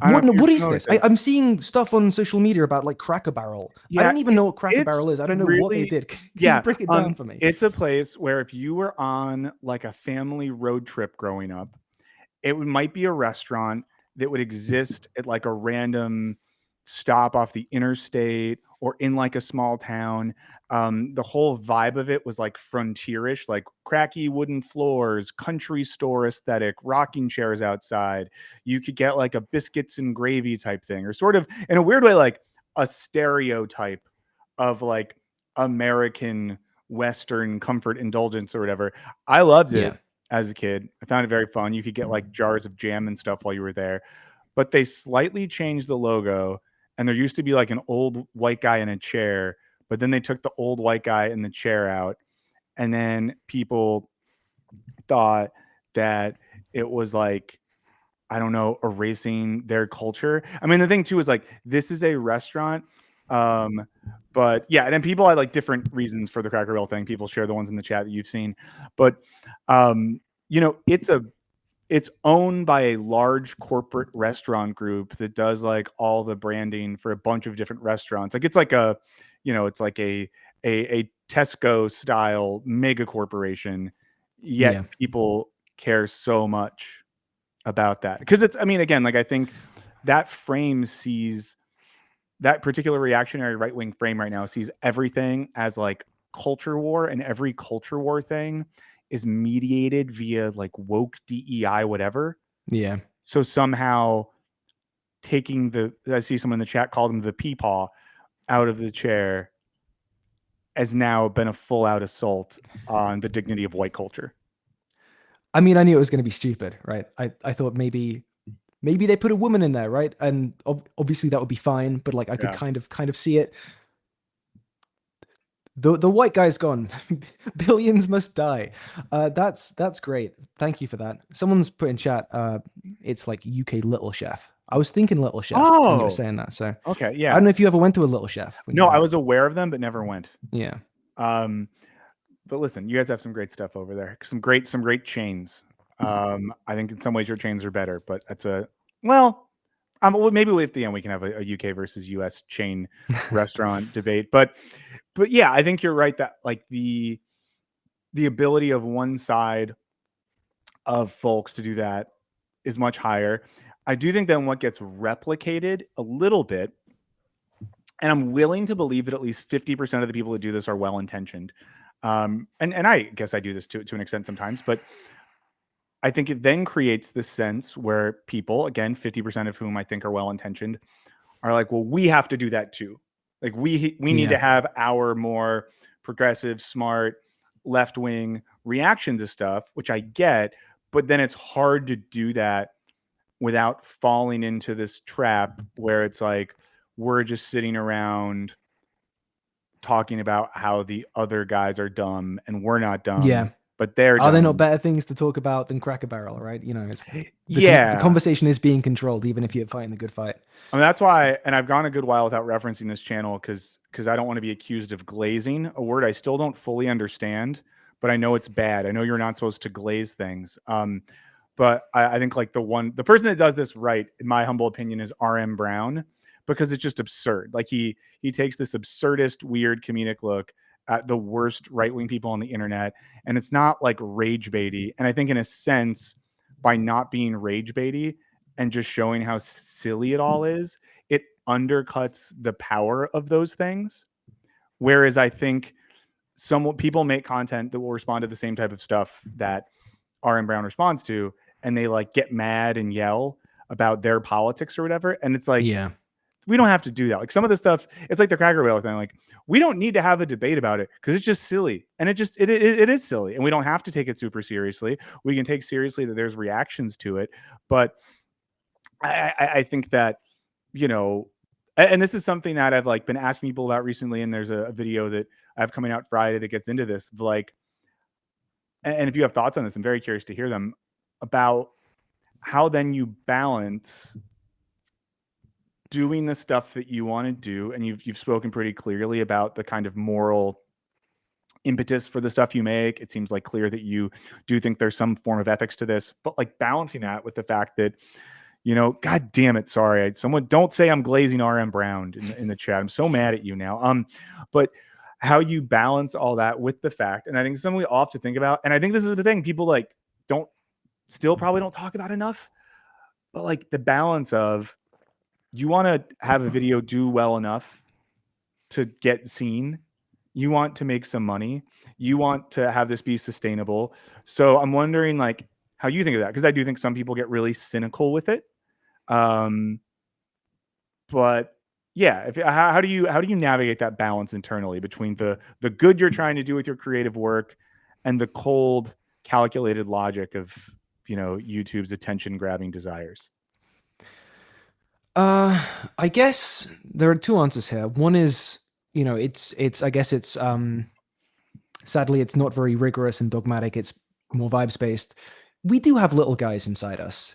I don't know if What you've is this? noticed. I'm seeing stuff on social media about like Cracker Barrel. I Yeah, don't even know what Cracker it's Barrel is. I don't know what they really did. Can you yeah, break it down for me? it's a place where if you were on like a family road trip growing up, might be a restaurant that would exist at like a random stop off the interstate or in like a small town. The whole vibe of it was like frontierish, like cracky wooden floors, country store aesthetic, rocking chairs outside. You could get like a biscuits and gravy type thing, or sort of in a weird way, like a stereotype of like American Western comfort indulgence or whatever. I loved it Yeah. as a kid. I found it very fun. You could get like jars of jam and stuff while you were there. But they slightly changed the logo, and there used to be like an old white guy in a chair, but then they took the old white guy in the chair out, and then people thought that it was like I don't know, erasing their culture. I mean, the thing too is like this is a restaurant. Um, but yeah, and then people had like different reasons for the Cracker Barrel thing. People share the ones in the chat that you've seen. But you know, it's owned by a large corporate restaurant group that does like all the branding for a bunch of different restaurants. Like it's like a, you know, it's like a Tesco style mega corporation. Yet Yeah. people care so much about that because it's I mean again like I think that frame sees that particular reactionary right-wing frame right now sees everything as like culture war, and every culture war thing is mediated via like woke DEI whatever. Yeah. So somehow taking the I see someone in the chat called him the peepaw out of the chair has now been a full out assault on the dignity of white culture. I mean, I knew it was going to be stupid, right? I thought maybe they put a woman in there, right? And obviously that would be fine, but like I could Yeah. kind of see it. The white guy's gone. Billions must die. That's great. Thank you for that. Someone's put in chat. It's like UK Little Chef. I was thinking Little Chef when you were Oh, saying that. So okay. I don't Yeah. know if you ever went to a Little Chef when you No, I were. was aware of them, but never went. Yeah. Um, but listen, you guys have some great stuff over there. Some great chains. I think in some ways your chains are better, but that's a well. Well, maybe at the end we can have a UK versus US chain restaurant debate. But yeah, I think you're right that like the ability of one side of folks to do that is much higher. I do think then what gets replicated a little bit, and I'm willing to believe that at least 50% of the people that do this are well intentioned. And I guess I do this to an extent sometimes, but I think it then creates this sense where people, again, 50% of whom I think are well intentioned, are like, well, we have to do that too. Like we need to Yeah. have our more progressive, smart, left wing reaction to stuff, which I get, but then it's hard to do that without falling into this trap where it's like we're just sitting around talking about how the other guys are dumb and we're not dumb, Yeah. but they're Are there not dumb. better things to talk about than Cracker Barrel, right? You know, it's the Yeah. conversation is being controlled, even if you're fighting the good fight. I mean, that's why, and I've gone a good while without referencing this channel because I don't want to be accused of glazing, a word I still don't fully understand, but I know it's bad. I know you're not supposed to glaze things. But I think like the person that does this right, in my humble opinion, is RM Brown, because it's just absurd. Like he takes this absurdist, weird comedic look at the worst right wing people on the internet, and it's not like rage baity. And I think in a sense, by not being rage baity and just showing how silly it all is, it undercuts the power of those things. Whereas I think some people make content that will respond to the same type of stuff that RM Brown responds to, and they like get mad and yell about their politics or whatever. And it's like, Yeah. we don't have to do that. Like some of the stuff, it's like the Cracker Barrel thing. Like we don't need to have a debate about it because it's just silly, and it is silly, and we don't have to take it super seriously. We can take seriously that there's reactions to it, but I think that you know, and this is something that I've like been asking people about recently, and there's a video that I have coming out Friday that gets into this. Like, and if you have thoughts on this, I'm very curious to hear them about how then you balance doing the stuff that you want to do, and you've spoken pretty clearly about the kind of moral impetus for the stuff you make. It seems like clear that you do think there's some form of ethics to this, but like balancing that with the fact that, you know, God damn it, sorry, someone don't say I'm glazing RM Brown in the chat. I'm so mad at you now. But how you balance all that with the fact, and I think something we all have to think about, and I think this is the thing people like probably don't talk about enough, but like the balance of, you want to have a video do well enough to get seen. You want to make some money. You want to have this be sustainable. So I'm wondering like how you think of that, because I do think some people get really cynical with it. But yeah, how do you navigate that balance internally between the good you're trying to do with your creative work and the cold, calculated logic of, you know, YouTube's attention grabbing desires? I guess there are two answers here. One is, you know, I guess it's sadly it's not very rigorous and dogmatic. It's more vibes based. We do have little guys inside us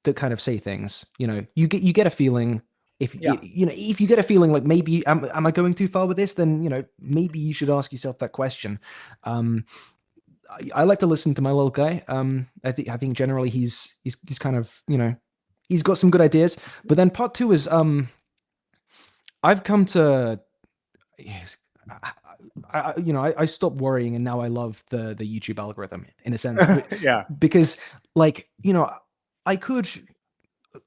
that kind of say things. You know, you get a feeling, if you know, if you get a feeling like maybe am I going too far with this, then, you know, maybe you should ask yourself that question. I like to listen to my little guy. I think generally he's kind of, you know, he's got some good ideas. But then part two is I've come to, yes, you know, I stopped worrying, and now I love the YouTube algorithm in a sense. Yeah. Because, like, you know, I could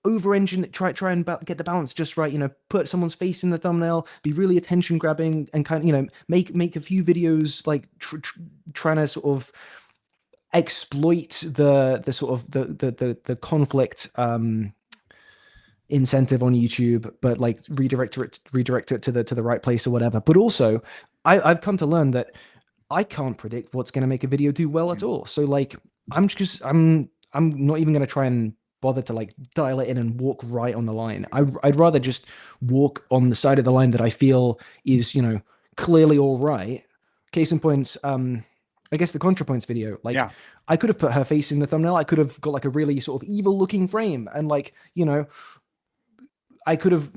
over engine try and get the balance just right, you know, put someone's face in the thumbnail, be really attention grabbing, and kind of, you know, make a few videos like trying to sort of exploit the sort of the conflict incentive on YouTube, but like redirect it to the right place or whatever. But also, I've come to learn that I can't predict what's going to make a video do well at all. So like, I'm not even going to try and bother to like dial it in and walk right on the line. I'd rather just walk on the side of the line that I feel is, you know, clearly all right. Case in point, I guess the ContraPoints video, like, Yeah. I could have put her face in the thumbnail. I could have got like a really sort of evil looking frame, and like, you know, I could have,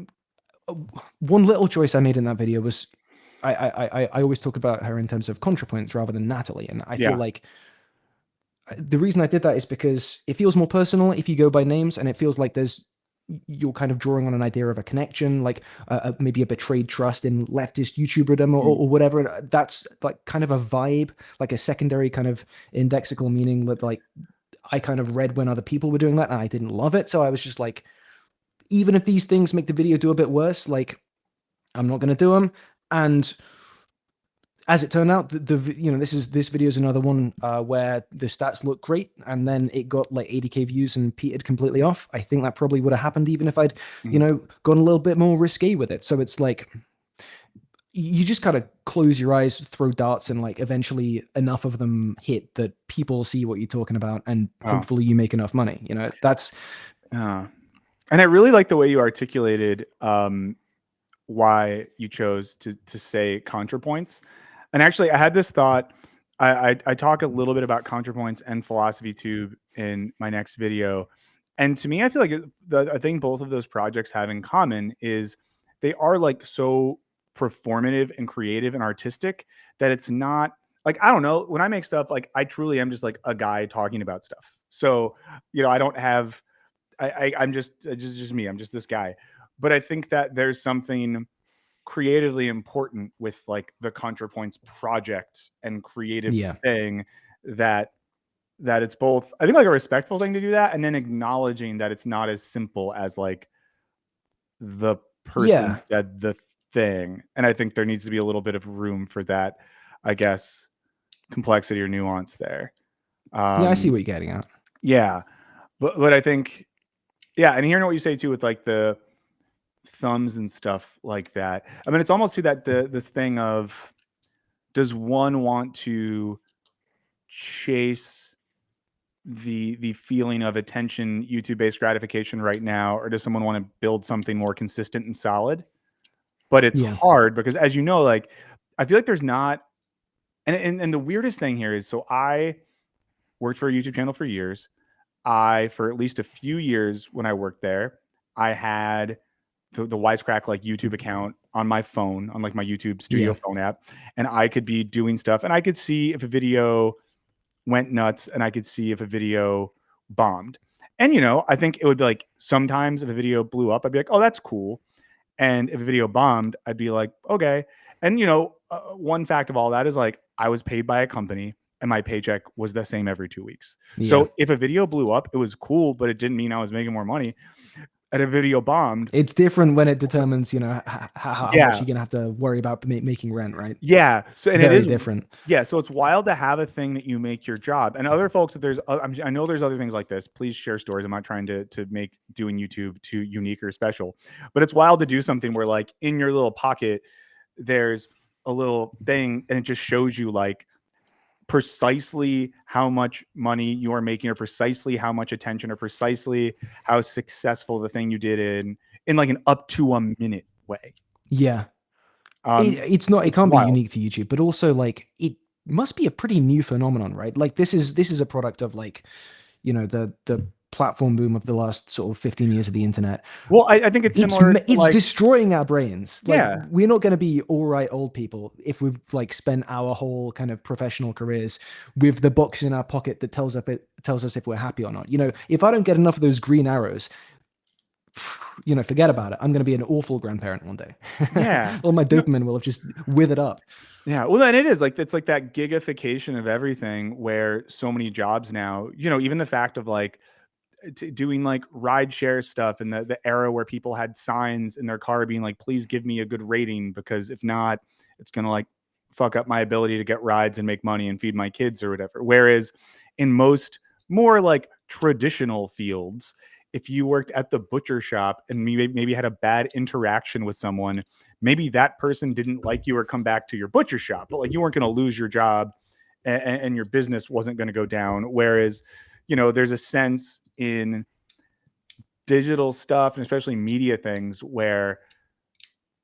one little choice I made in that video was, I always talk about her in terms of ContraPoints rather than Natalie, and I feel like the reason I did that is because it feels more personal if you go by names, and it feels like you're kind of drawing on an idea of a connection, like maybe a betrayed trust in leftist YouTuberdom or whatever. That's like kind of a vibe, like a secondary kind of indexical meaning that like I kind of read when other people were doing that, and I didn't love it. So I was just like, even if these things make the video do a bit worse, like, I'm not going to do them. And as it turned out, you know, this video is another one where the stats look great, and then it got like 80K views and petered completely off. I think that probably would have happened even if I'd, you know, gone a little bit more risque with it. So it's like, you just kind of close your eyes, throw darts, and like eventually enough of them hit that people see what you're talking about, and hopefully you make enough money. You know, that's. And I really like the way you articulated why you chose to say ContraPoints. And actually, I had this thought. I talk a little bit about ContraPoints and Philosophy Tube in my next video. And to me, I feel like I think both of those projects have in common is they are like so performative and creative and artistic that it's not like, I don't know, when I make stuff, like I truly am just like a guy talking about stuff. So, you know, I don't have, I'm just me. I'm just this guy. But I think that there's something creatively important with like the ContraPoints project and creative thing that it's both, I think, like a respectful thing to do that, and then acknowledging that it's not as simple as like the person said the thing. And I think there needs to be a little bit of room for that, I guess, complexity or nuance there. Yeah, I see what you're getting at. Yeah. But I think, yeah, and hearing what you say too with like the thumbs and stuff like that. I mean, it's almost to that this thing of, does one want to chase the feeling of attention, YouTube based gratification right now, or does someone want to build something more consistent and solid? But it's hard because, as you know, like I feel like there's not, and the weirdest thing here is, so I worked for a YouTube channel for years. For at least a few years when I worked there, I had the Wisecrack like YouTube account on my phone, on like my YouTube Studio Yeah. phone app, and I could be doing stuff, and I could see if a video went nuts, and I could see if a video bombed. And I think it would be like sometimes if a video blew up, I'd be like, oh, that's cool. And if a video bombed, I'd be like, okay. And one fact of all that is like I was paid by a company and my paycheck was the same every 2 weeks. Yeah. So if a video blew up, it was cool, but it didn't mean I was making more money. And a video bombed. It's different when it determines, how much you're gonna have to worry about making rent, right? Yeah. So and Very it is different. Yeah. So it's wild to have a thing that you make your job. And other folks, if I know there's other things like this. Please share stories. I'm not trying to make doing YouTube too unique or special, but it's wild to do something where like in your little pocket, there's a little thing and it just shows you like precisely how much money you are making, or precisely how much attention, or precisely how successful the thing you did in like an up to a minute way. Yeah. It can't wild. be unique to YouTube, but also like it must be a pretty new phenomenon, right? Like this is a product of like, the platform boom of the last sort of 15 years of the internet. Well, I think it's similar. It's destroying our brains. Like, yeah, we're not going to be all right old people if we've like spent our whole kind of professional careers with the box in our pocket that tells us if we're happy or not. If I don't get enough of those green arrows, forget about it. I'm going to be an awful grandparent one day. Yeah. All my dopamine will have just withered up. Yeah. Well, then it's like that gigification of everything where so many jobs now, even the fact of like doing like ride share stuff in the era where people had signs in their car being like, please give me a good rating, because if not, it's going to like fuck up my ability to get rides and make money and feed my kids or whatever. Whereas in most more like traditional fields, if you worked at the butcher shop and maybe had a bad interaction with someone, maybe that person didn't like you or come back to your butcher shop, but like you weren't going to lose your job and your business wasn't going to go down. Whereas, there's a sense in digital stuff and especially media things where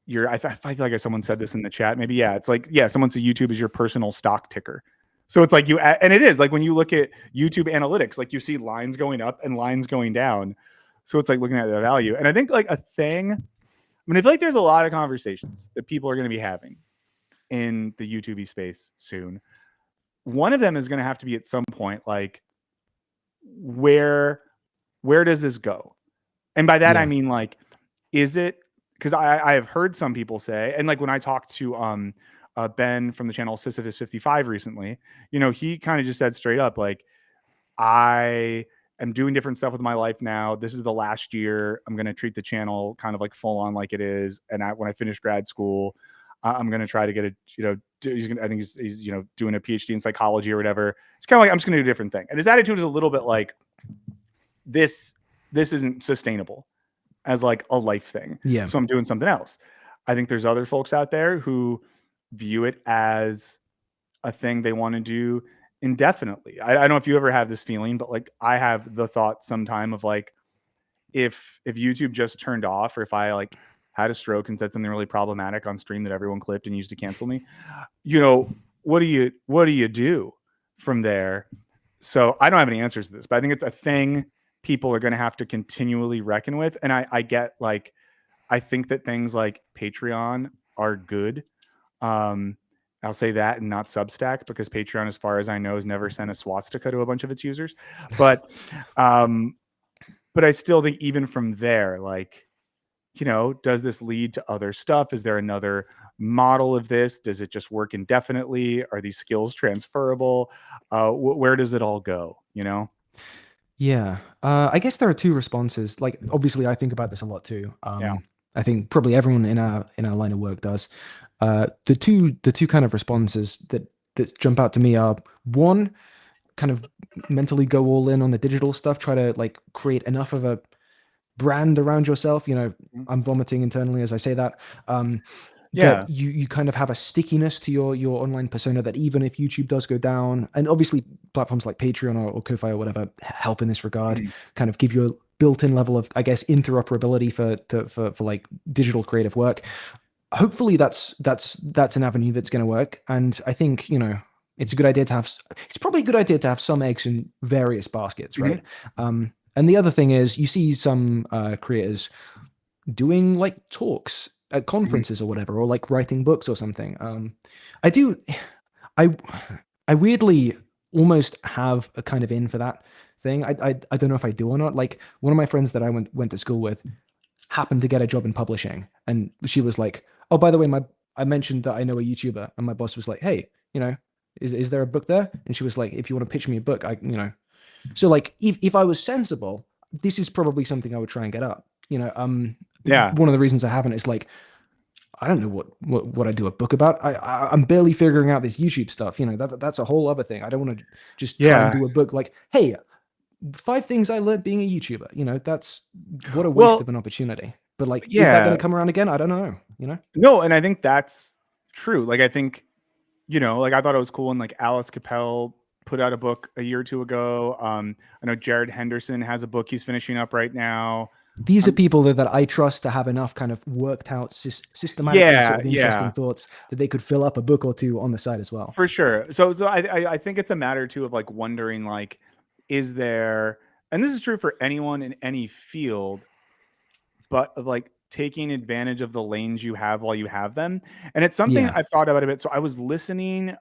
I feel like someone said this in the chat. Maybe, yeah, it's like, someone said YouTube is your personal stock ticker. So it's like and it is like when you look at YouTube analytics, like you see lines going up and lines going down. So it's like looking at the value. And I think like a thing, I feel like there's a lot of conversations that people are going to be having in the YouTube space soon. One of them is going to have to be at some point, like, where does this go? And by that, I mean, like, is it, because I have heard some people say, and like when I talked to Ben from the channel Sisyphus 55 recently, he kind of just said straight up, like, I am doing different stuff with my life now. This is the last year. I'm going to treat the channel kind of like full on like it is. And when I finish grad school, I'm going to try to get I think he's doing a PhD in psychology or whatever. It's kind of like, I'm just going to do a different thing. And his attitude is a little bit like, this isn't sustainable as like a life thing. Yeah. So I'm doing something else. I think there's other folks out there who view it as a thing they want to do indefinitely. I don't know if you ever have this feeling, but like I have the thought sometime of like, if YouTube just turned off, or if I like had a stroke and said something really problematic on stream that everyone clipped and used to cancel me, what do you do from there? So I don't have any answers to this, but I think it's a thing people are going to have to continually reckon with. And I get like, I think that things like Patreon are good. I'll say that, and not Substack, because Patreon, as far as I know, has never sent a swastika to a bunch of its users. But I still think even from there, like, does this lead to other stuff? Is there another model of this? Does it just work indefinitely? Are these skills transferable? Where does it all go? Yeah. I guess there are two responses. Like, obviously, I think about this a lot too. Yeah. I think probably everyone in our line of work does. The two kind of responses that jump out to me are, one, kind of mentally go all in on the digital stuff, try to like create enough of a brand around yourself. I'm vomiting internally as I say that. That you kind of have a stickiness to your online persona, that even if YouTube does go down, and obviously platforms like Patreon or Ko-Fi or whatever help in this regard, kind of give you a built-in level of, I guess, interoperability for like digital creative work. Hopefully that's an avenue that's going to work. And I think, it's probably a good idea to have some eggs in various baskets, right? And the other thing is, you see some creators doing like talks at Mhm. conferences or whatever, or like writing books or something. I do, I, I weirdly almost have a kind of in for that thing. I don't know if I do or not. Like one of my friends that I went to school with happened to get a job in publishing, and she was like, "Oh, by the way, my I mentioned that I know a YouTuber," and my boss was like, "Hey, is there a book there?" And she was like, "If you want to pitch me a book, I." So like, if I was sensible, this is probably something I would try and get up. Yeah. One of the reasons I haven't is like I don't know what I do a book about. I'm barely figuring out this YouTube stuff. That's a whole other thing. I don't want to just try and Yeah. do a book like, hey, 5 things I learned being a YouTuber. That's what a waste Well, of an opportunity. But like, is that going yeah. to come around again? I don't know. No, and I think that's true. Like I think, like I thought it was cool when like Alice Capel put out a book a year or two ago. I know Jared Henderson has a book he's finishing up right now. These are Um, people that I trust to have enough kind of worked out, systematically sort yeah, of interesting yeah, thoughts that they could fill up a book or two on the side as well. for sure. So I think it's a matter too of like wondering like, is there, and this is true for anyone in any field, but of like taking advantage of the lanes you have while you have them. And it's something Yeah. I've thought about a bit. So I was listening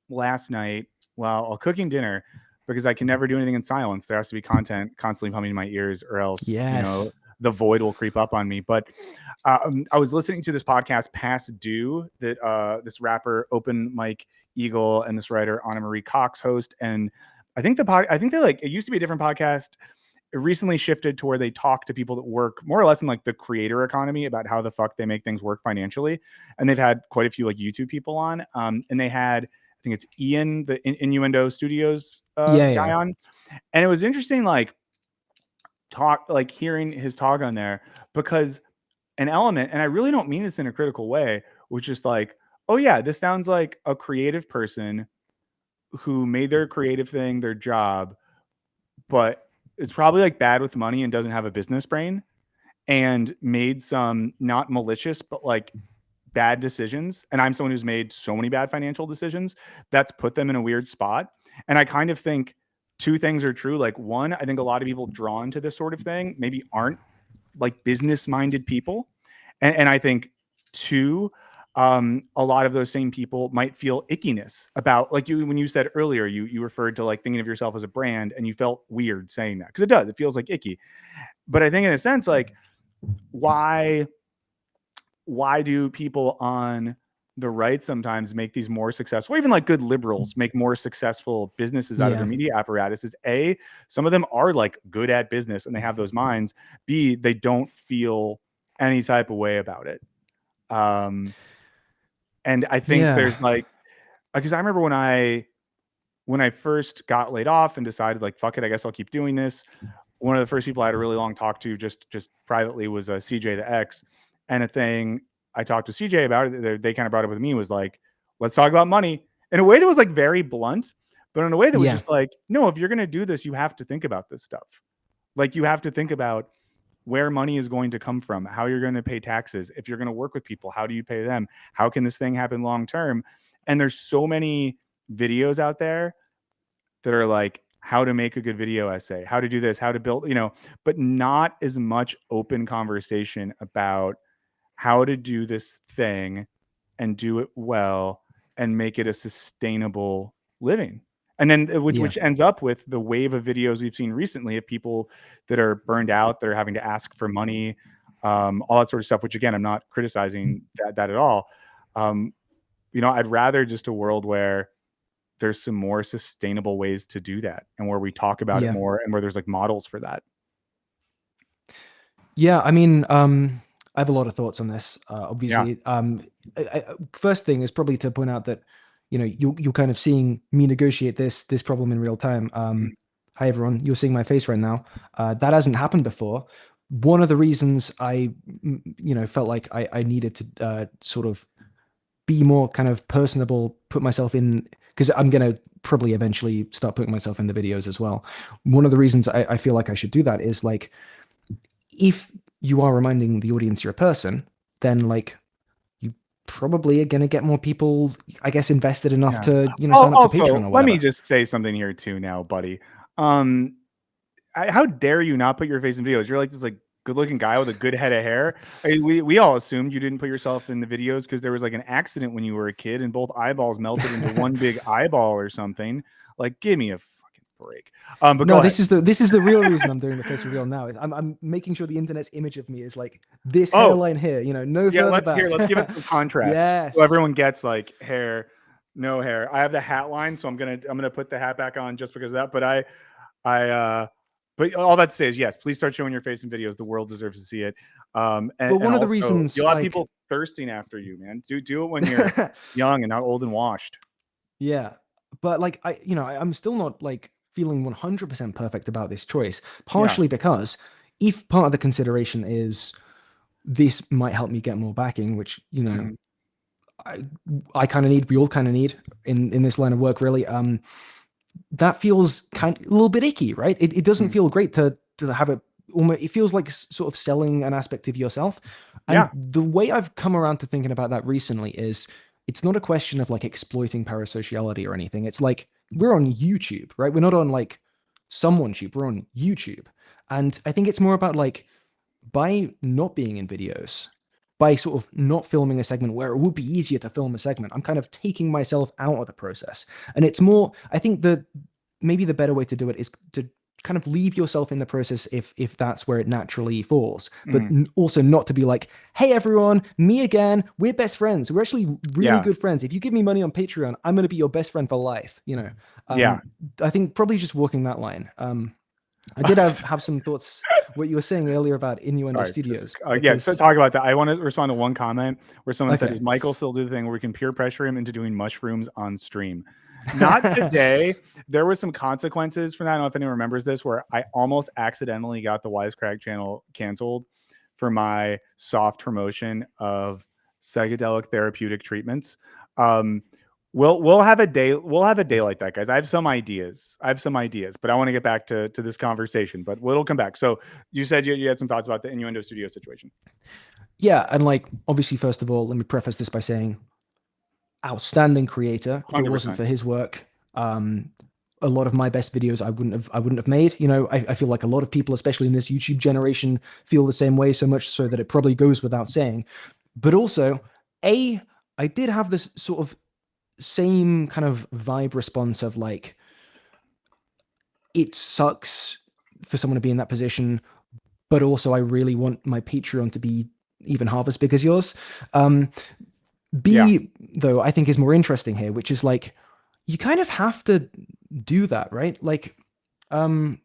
last night while cooking dinner because I can never do anything in silence. There has to be content constantly humming in my ears or else, Yes. the void will creep up on me. But I was listening to this podcast, Past Due, that this rapper Open Mike Eagle and this writer Anna Marie Cox host. And I think they like, it used to be a different podcast. It recently shifted to where they talk to people that work more or less in like the creator economy about how the fuck they make things work financially. And they've had quite a few like YouTube people on. And they had, I think it's Ian, the Innuendo Studios Yeah. guy Yeah. on. And it was interesting, like hearing his talk on there because an element, and I really don't mean this in a critical way, which is like, oh yeah, this sounds like a creative person who made their creative thing their job, but it's probably like bad with money and doesn't have a business brain and made some not malicious, but like bad decisions. And I'm someone who's made so many bad financial decisions that's put them in a weird spot. And I kind of think two things are true. Like, one, I think a lot of people drawn to this sort of thing maybe aren't like business minded people. And I think two, a lot of those same people might feel ickiness about like when you said earlier, you referred to like thinking of yourself as a brand and you felt weird saying that because it feels like icky. But I think in a sense, like why do people on the right sometimes make these more successful, or even like good liberals make more successful businesses out of their Yeah. media apparatus is A, some of them are like good at business and they have those minds. B, they don't feel any type of way about it. And I think Yeah. there's like, because I remember when I first got laid off and decided like, fuck it, I guess I'll keep doing this. One of the first people I had a really long talk to just privately was CJ the X. And a thing I talked to CJ about it, they kind of brought up with me was like, let's talk about money in a way that was like very blunt, but in a way that was Yeah. just like, no, if you're going to do this, you have to think about this stuff. Like you have to think about where money is going to come from, how you're going to pay taxes. If you're going to work with people, how do you pay them? How can this thing happen long term? And there's so many videos out there that are like how to make a good video essay, how to do this, how to build, but not as much open conversation about how to do this thing and do it well and make it a sustainable living. And then Yeah. which ends up with the wave of videos we've seen recently of people that are burned out, that are having to ask for money, all that sort of stuff, which again, I'm not criticizing that at all. Um, I'd rather just a world where there's some more sustainable ways to do that and where we talk about it Yeah. more and where there's like models for that. Yeah, I mean, I have a lot of thoughts on this. Yeah. Obviously, first thing is probably to point out that you're kind of seeing me negotiate this problem in real time. Mhm. Hi everyone, you're seeing my face right now. That hasn't happened before. One of the reasons felt like I needed to sort of be more kind of personable, put myself in, because I'm gonna probably eventually start putting myself in the videos as well. One of the reasons I feel like I should do that is like, if you are reminding the audience you're a person, then like you probably are going to get more people, I guess, invested enough Yeah. to sign up to Patreon Also, or let me whatever. just say something here too now, buddy. How dare you not put your face in videos? You're like this like good looking guy with a good head of hair. We all assumed you didn't put yourself in the videos because there was like an accident when you were a kid and both eyeballs melted into one big eyeball or something. Like, give me a fucking break. But No, go ahead. this is the real reason I'm doing the face reveal now. I'm making sure the internet's image of me is like this Oh, hairline here, you know, no yeah, further let's back. give it some contrast. Yes. So everyone gets like hair, no hair. I have the hat line, so I'm gonna put the hat back on just because of that. But but all that to say is yes, please start showing your face in videos. The world deserves to see it. Well, And one of the also reasons, you'll have like, people thirsting after you, man. Do it when you're young and not old and washed. yeah, but like I'm still not like feeling 100% perfect about this choice, Yeah. partially because if part of the consideration is this might help me get more backing, which Mhm. I I kind of need, we all kind of need in this line of work, really. That feels kind a little bit icky, right? It doesn't Mhm. feel great to have it almost, it feels like sort of selling an aspect of yourself. And Yeah. the way I've come around to thinking about that recently is it's not a question of like exploiting parasociality or anything. It's like we're on YouTube, right? We're not on like someone's YouTube, we're on YouTube. And I think it's more about like by not being in videos, by sort of not filming a segment where it would be easier to film a segment, I'm kind of taking myself out of the process. And it's more, I think that maybe the better way to do it is to kind of leave yourself in the process if that's where it naturally falls, but Mhm. also not to be like, hey everyone, me again, we're best friends, we're actually really Yeah. good friends, if you give me money on Patreon, I'm going to be your best friend for life, Yeah. I think probably just walking that line. I did have some thoughts what you were saying earlier about Innuendo Sorry. Just, Studios, yeah. So because talk about that. I want to respond to one comment where someone said, okay. "Does Michael still do the thing where we can peer pressure him into doing mushrooms on stream?" Not today. There was some consequences for that. I don't know if anyone remembers this, where I almost accidentally got the Wisecrack channel canceled for my soft promotion of psychedelic therapeutic treatments. Um, we'll have a day. We'll have a day like that, guys. I have some ideas. But I want to get back to this conversation. But it'll come back. So you said you had some thoughts about the Innuendo Studio situation. Yeah, and like obviously, first of all, let me preface this by saying outstanding creator. If it wasn't 100%. for his work, a lot of my best videos I wouldn't have made. I feel like a lot of people, especially in this YouTube generation, feel the same way, so much so that it probably goes without saying. But also, I did have this sort of same kind of vibe response of like, it sucks for someone to be in that position, but also I really want my Patreon to be even half as big as yours. Um, Yeah. B, though, I think is more interesting here, which is like, you kind of have to do that, right? Like, um,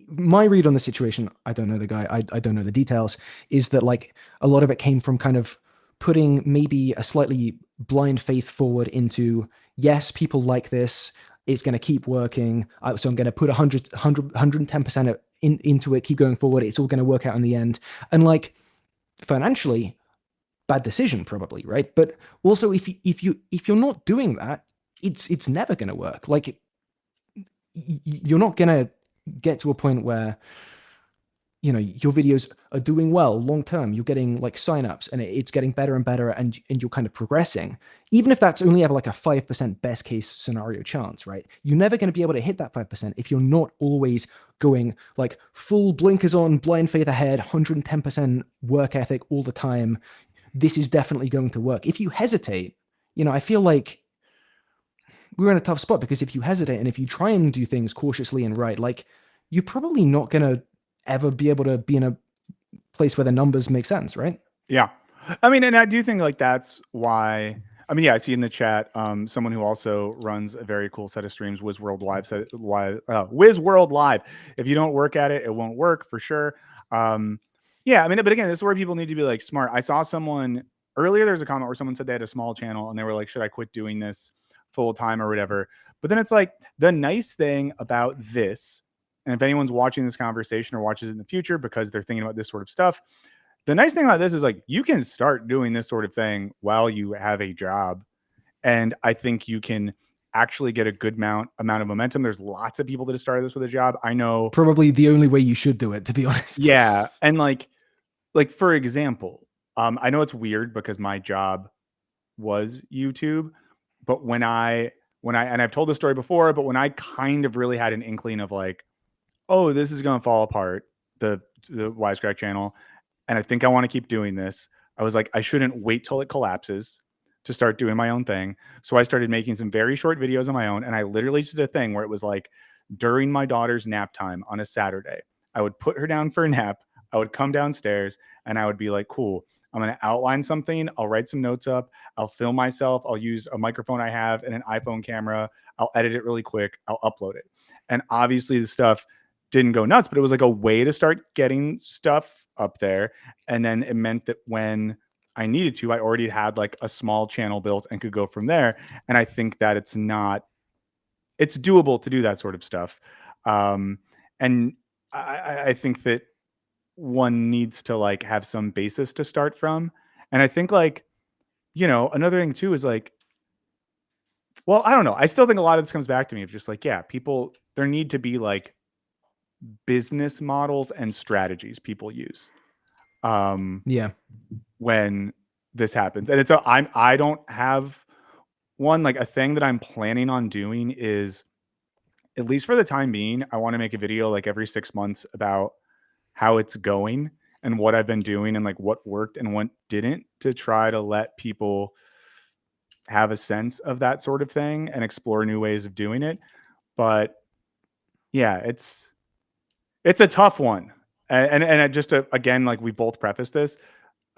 my read on the situation, I don't know the guy, I don't know the details, is that like a lot of it came from kind of putting maybe a slightly blind faith forward into, yes, people like this, it's going to keep working. So I'm going to put 110% into it, keep going forward. It's all going to work out in the end. And like financially, bad decision probably, right? But also if you're not doing that, it's never going to work. Like you're not going to get to a point where your videos are doing well long term, you're getting like signups and it's getting better and better, and you're kind of progressing, even if that's only ever like a 5% best case scenario chance, right? You're never going to be able to hit that 5% if you're not always going like full blinkers on, blind faith ahead, 110% work ethic all the time. This is definitely going to work. If you hesitate, I feel like we're in a tough spot, because if you hesitate and if you try and do things cautiously and right, like you're probably not going to ever be able to be in a place where the numbers make sense, right? Yeah. I mean, and I do think like that's why. I mean, yeah, I see in the chat someone who also runs a very cool set of streams, Wiz World Live. Wiz World Live. If you don't work at it, it won't work for sure. Yeah, I mean, but again, this is where people need to be like smart. I saw someone earlier. There's a comment where someone said they had a small channel and they were like, "Should I quit doing this full time or whatever?" But then it's like the nice thing about this, and if anyone's watching this conversation or watches it in the future because they're thinking about this sort of stuff, the nice thing about this is like you can start doing this sort of thing while you have a job, and I think you can actually get a good amount of momentum. There's lots of people that have started this with a job. I know. Probably the only way you should do it, to be honest. Yeah, and like for example, I know it's weird because my job was YouTube, but when I and I've told this story before, but when I kind of really had an inkling of like, oh, this is going to fall apart, the the Wisecrack channel, and I think I want to keep doing this. I was like, I shouldn't wait till it collapses to start doing my own thing. So I started making some very short videos on my own. And I literally did a thing where it was like during my daughter's nap time on a Saturday, I would put her down for a nap. I would come downstairs and I would be like, cool, I'm going to outline something. I'll write some notes up. I'll film myself. I'll use a microphone I have and an iPhone camera. I'll edit it really quick. I'll upload it. And obviously the stuff didn't go nuts, but it was like a way to start getting stuff up there. And then it meant that when I needed to, I already had like a small channel built and could go from there. And I think that it's doable to do that sort of stuff. And I think that one needs to like have some basis to start from. And I think like, another thing too is like, well, I don't know. I still think a lot of this comes back to me of just like, yeah, people, there need to be like business models and strategies people use Yeah. when this happens. And I don't have one. Like a thing that I'm planning on doing is, at least for the time being, I want to make a video like every 6 months about how it's going and what I've been doing and like what worked and what didn't, to try to let people have a sense of that sort of thing and explore new ways of doing it. But yeah, it's a tough one. And just to, again, like we both preface this,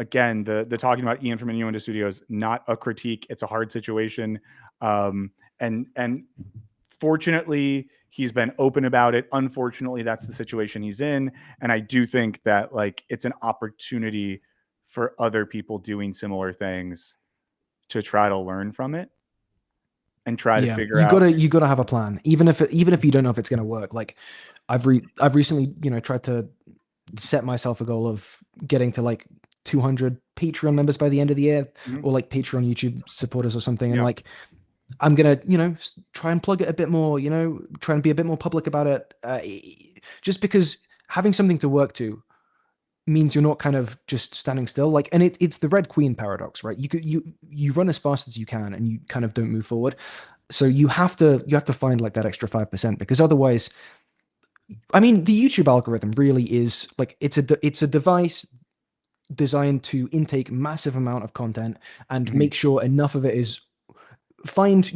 again, the talking about Ian from Innuendo Studios, not a critique. It's a hard situation. And fortunately, he's been open about it. Unfortunately, that's the situation he's in. And I do think that like it's an opportunity for other people doing similar things to try to learn from it and try to Yeah, figure out. you gotta have a plan, even if you don't know if it's gonna work. Like, I've recently, tried to set myself a goal of getting to like 200 Patreon members by the end of the year, Mhm. or like Patreon YouTube supporters or something. And Yeah. like, I'm gonna, try and plug it a bit more. Try and be a bit more public about it. Just because having something to work to means you're not kind of just standing still. Like, and it's the Red Queen paradox, right? You run as fast as you can and you kind of don't move forward. So you have to find like that extra 5%, because otherwise, I mean, the YouTube algorithm really is like, it's a device designed to intake massive amount of content and Mhm. make sure enough of it is find,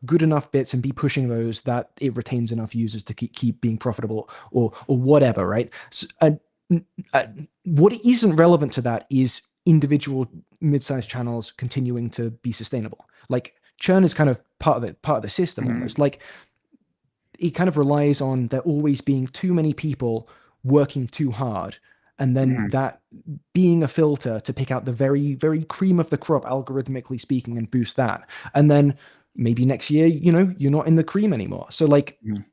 good enough bits and be pushing those that it retains enough users to keep being profitable, or whatever, right? So, what isn't relevant to that is individual mid-sized channels continuing to be sustainable. Like, churn is kind of part of the system, Mhm. almost. Like, it kind of relies on there always being too many people working too hard, and then Mhm. that being a filter to pick out the very, very cream of the crop, algorithmically speaking, and boost that. And then maybe next year, you're not in the cream anymore. So like, Mhm.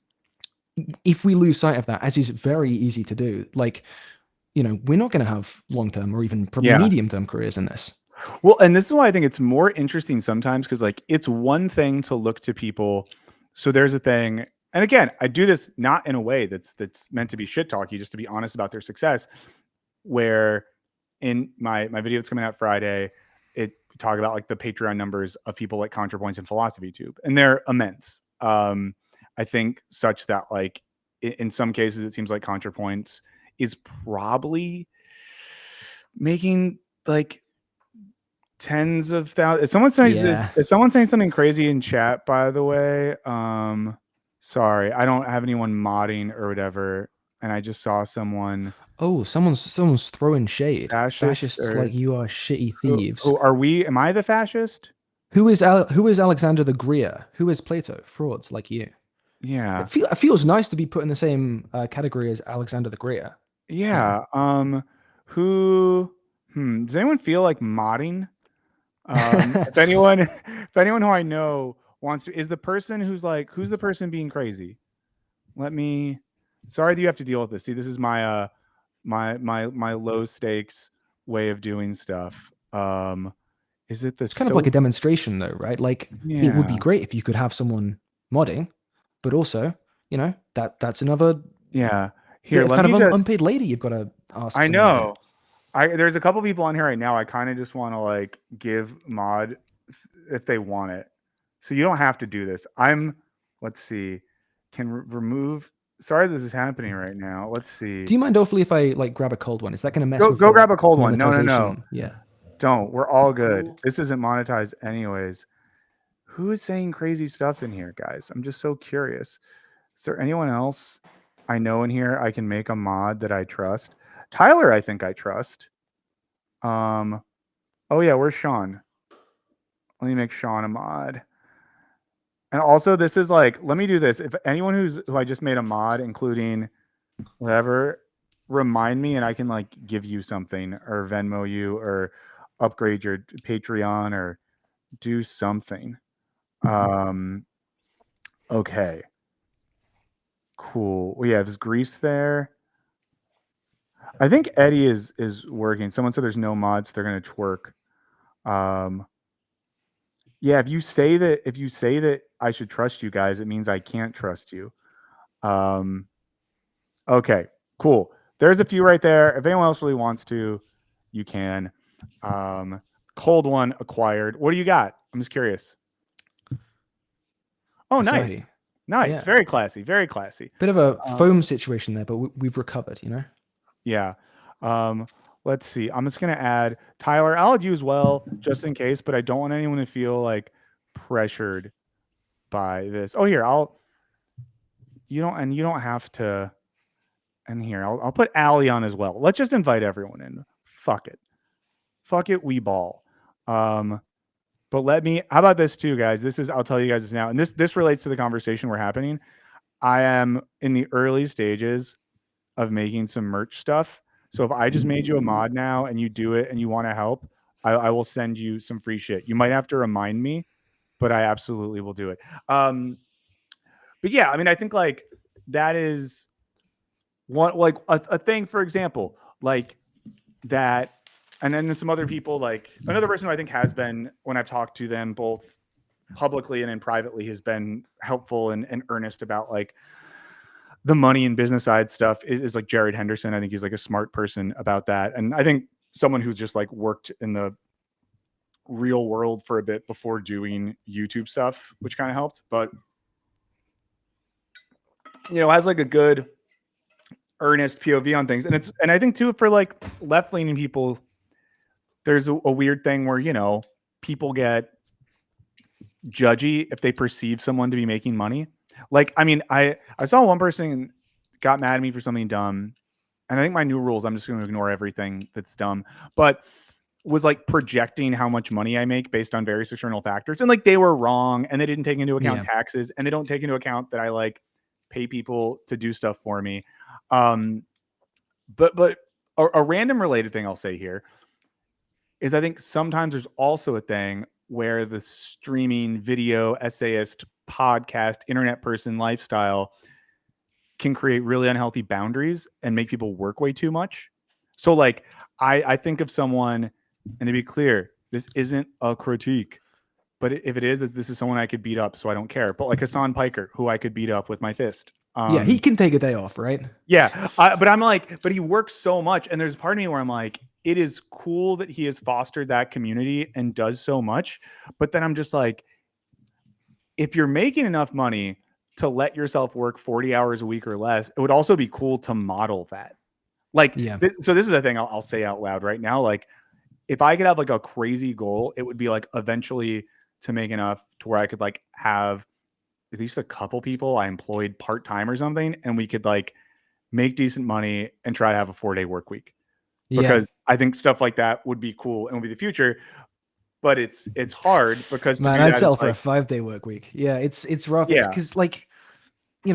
if we lose sight of that, as is very easy to do, like, we're not going to have long-term or even probably Yeah. medium-term careers in this. Well, and this is why I think it's more interesting sometimes, because like it's one thing to look to people. So there's a thing, and again, I do this not in a way that's meant to be shit talky, just to be honest about their success. Where in my video that's coming out Friday, it talk about like the Patreon numbers of people like ContraPoints and Philosophy Tube, and they're immense. I think such that like in some cases it seems like ContraPoints is probably making like tens of thousands. Yeah. Is someone saying something crazy in chat, by the way? Sorry, I don't have anyone modding or whatever, and I just saw someone Oh, someone's throwing shade. fascist Fascists or like you are shitty who thieves. are we? Am I the fascist? Who is Alexander the Greer? Who is Plato? Frauds like you. Yeah. It feels nice to be put in the same category as Alexander the Greer. Yeah. Who does anyone feel like modding? If anyone if anyone who I know wants to, is the person who's the person being crazy? Let me, sorry that you have to deal with this. See, this is my low stakes way of doing stuff. Is it the It's kind of like so a demonstration, though, right? Like, it would be yeah. great if you could have someone modding, but also, that's another Yeah. Here, bit of let kind of me just, unpaid labor you've got to ask I someone to do. know. There's a couple people on here right now. I kind of just want to like give mod if they want it. So you don't have to do this. Let's see, can remove. Sorry this is happening right now. Let's see. Do you mind awfully if I like grab a cold one? Is that going to mess Go with go the grab a cold one. No. monetization? Yeah. Don't. We're all good. This isn't monetized anyways. Who is saying crazy stuff in here, guys? I'm just so curious. Is there anyone else I know in here I can make a mod that I trust? Tyler, I think I trust. Oh yeah, where's Sean? Let me make Sean a mod. And also, this is like, let me do this. If anyone who I just made a mod, including whatever, remind me and I can like give you something or Venmo you or upgrade your Patreon or do something. Okay. Cool. We have Grease there. I think Eddie is working. Someone said there's no mods, they're gonna twerk. Yeah, if you say that I should trust you guys, it means I can't trust you. Okay, cool. There's a few right there. If anyone else really wants to, you can. Cold one acquired. What do you got? I'm just curious. Oh, nice. Asahi. Nice. Yeah. Very classy. Very classy. Bit of a foam situation there, but we've recovered, you know? Yeah. Let's see. I'm just gonna add Tyler. I'll add you as well, just in case, but I don't want anyone to feel like pressured by this. Oh, here, you don't have to. And here, I'll put Allie on as well. Let's just invite everyone in. Fuck it, we ball. But how about this too, guys? I'll tell you guys this now, and this relates to the conversation we're having. I am in the early stages of making some merch stuff. So if I just made you a mod now and you do it and you want to help, I will send you some free shit. You might have to remind me, but I absolutely will do it. But yeah, I mean, I think like that is one, like a thing, for example, like that. And then there's some other people, like another person who I think has been, when I've talked to them both publicly and in privately, has been helpful and earnest about like the money and business side stuff is like Jared Henderson. I think he's like a smart person about that. And I think someone who's just like worked in the real world for a bit before doing YouTube stuff, which kind of helped, but has like a good earnest POV on things. And I think too, for like left-leaning people, there's a weird thing where, people get judgy if they perceive someone to be making money. Like, I mean, I saw one person got mad at me for something dumb. And I think my new rules, I'm just going to ignore everything that's dumb, but was like projecting how much money I make based on various external factors. And like, they were wrong and they didn't take into account taxes, and they don't take into account that I like pay people to do stuff for me. But a random related thing I'll say here is I think sometimes there's also a thing where the streaming video essayist podcast internet person lifestyle can create really unhealthy boundaries and make people work way too much. So like I think of someone, and to be clear, this isn't a critique, but if it is, this is someone I could beat up, so I don't care. But like Hassan Piker, who I could beat up with my fist. Yeah, he can take a day off, right? Yeah, but I'm like, but he works so much, and there's a part of me where I'm like, it is cool that he has fostered that community and does so much. But then I'm just like, if you're making enough money to let yourself work 40 hours a week or less, it would also be cool to model that. Like, so this is a thing I'll say out loud right now. Like, if I could have like a crazy goal, it would be like eventually to make enough to where I could like have at least a couple people I employed part-time or something, and we could like make decent money and try to have a 4-day work week. Because I think stuff like that would be cool and would be the future. But it's hard because man, I'd settle for a 5-day work week. Yeah, it's rough. Yeah. It's because like, you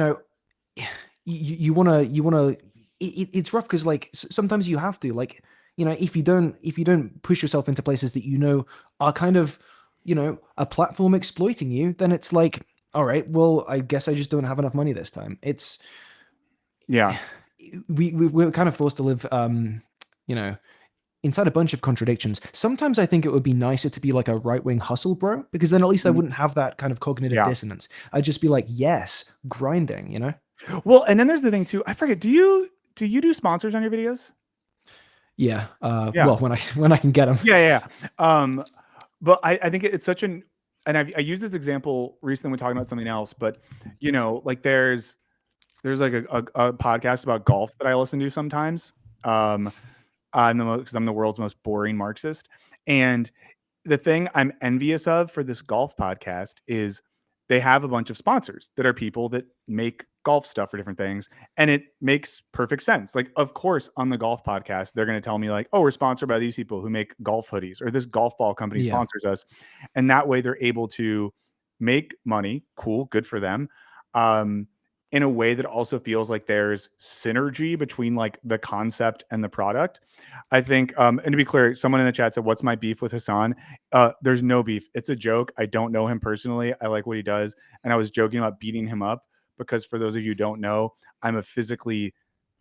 want to. It's rough because like sometimes you have to, like, if you don't push yourself into places that are kind of a platform exploiting you, then it's like, all right, well, I guess I just don't have enough money this time. It's we're kind of forced to live inside a bunch of contradictions. Sometimes I think it would be nicer to be like a right-wing hustle bro, because then at least I wouldn't have that kind of cognitive dissonance. I'd just be like, yes, grinding, Well, and then there's the thing too. I forget. Do you do sponsors on your videos? Yeah. Well, when I can get them. Yeah. But I think it's such an, and I used this example recently when talking about something else, but like there's there's like a podcast about golf that I listen to sometimes. Because I'm the world's most boring Marxist. And the thing I'm envious of for this golf podcast is they have a bunch of sponsors that are people that make golf stuff for different things. And it makes perfect sense. Like, of course, on the golf podcast, they're going to tell me, like, oh, we're sponsored by these people who make golf hoodies, or this golf ball company Yeah. sponsors us. And that way they're able to make money. Cool, good for them. Um, in a way that also feels like there's synergy between like the concept and the product. I think, and to be clear, someone in the chat said, "What's my beef with Hassan?" There's no beef. It's a joke. I don't know him personally. I like what he does, and I was joking about beating him up because, for those of you who don't know, I'm a physically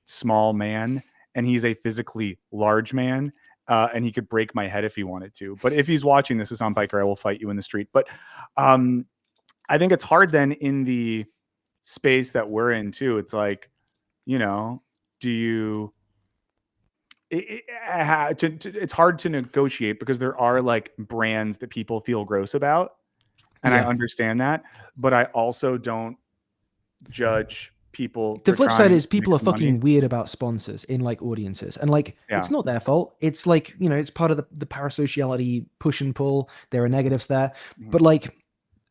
small man, and he's a physically large man, and he could break my head if he wanted to. But if he's watching this, Hassan Piker, I will fight you in the street. But I think it's hard then in the space that we're in too. It's like, do you? It's hard to negotiate because there are like brands that people feel gross about, and I understand that, but I also don't judge people. The flip side is people are fucking fucking weird about sponsors in like audiences, and like it's not their fault. It's like, it's part of the parasociality push and pull. There are negatives there, but like,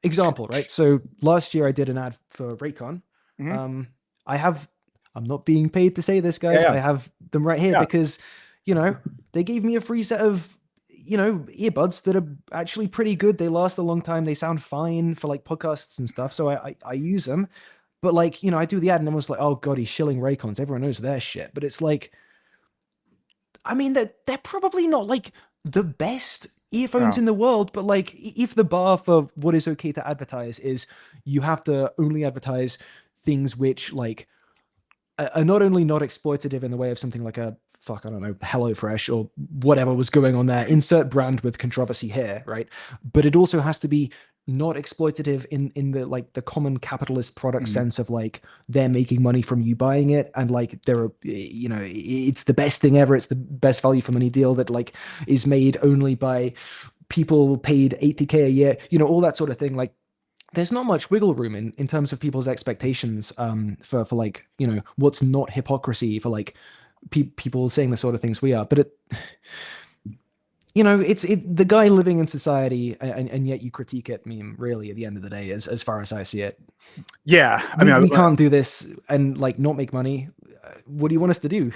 example, right? So last year I did an ad for Raycon. I'm not being paid to say this, guys. I have them right here because, they gave me a free set of, earbuds that are actually pretty good. They last a long time. They sound fine for like podcasts and stuff. So I use them. But like, I do the ad and everyone's like, oh God, he's shilling Raycons. Everyone knows their shit. But it's like, I mean, they're probably not like the best earphones in the world, but like if the bar for what is okay to advertise is you have to only advertise things which like are not only not exploitative in the way of something like I don't know, HelloFresh or whatever was going on there, insert brand with controversy here, right? But it also has to be not exploitative in the like the common capitalist product sense of like they're making money from you buying it, and like they're it's the best thing ever, it's the best value for money deal that like is made only by people paid 80K a year, all that sort of thing. Like there's not much wiggle room in terms of people's expectations for like what's not hypocrisy for like people saying the sort of things we are. But it's the guy living in society and yet you critique it meme, really, at the end of the day, as far as I see it. Yeah. I mean, we can't do this and like not make money. What do you want us to do?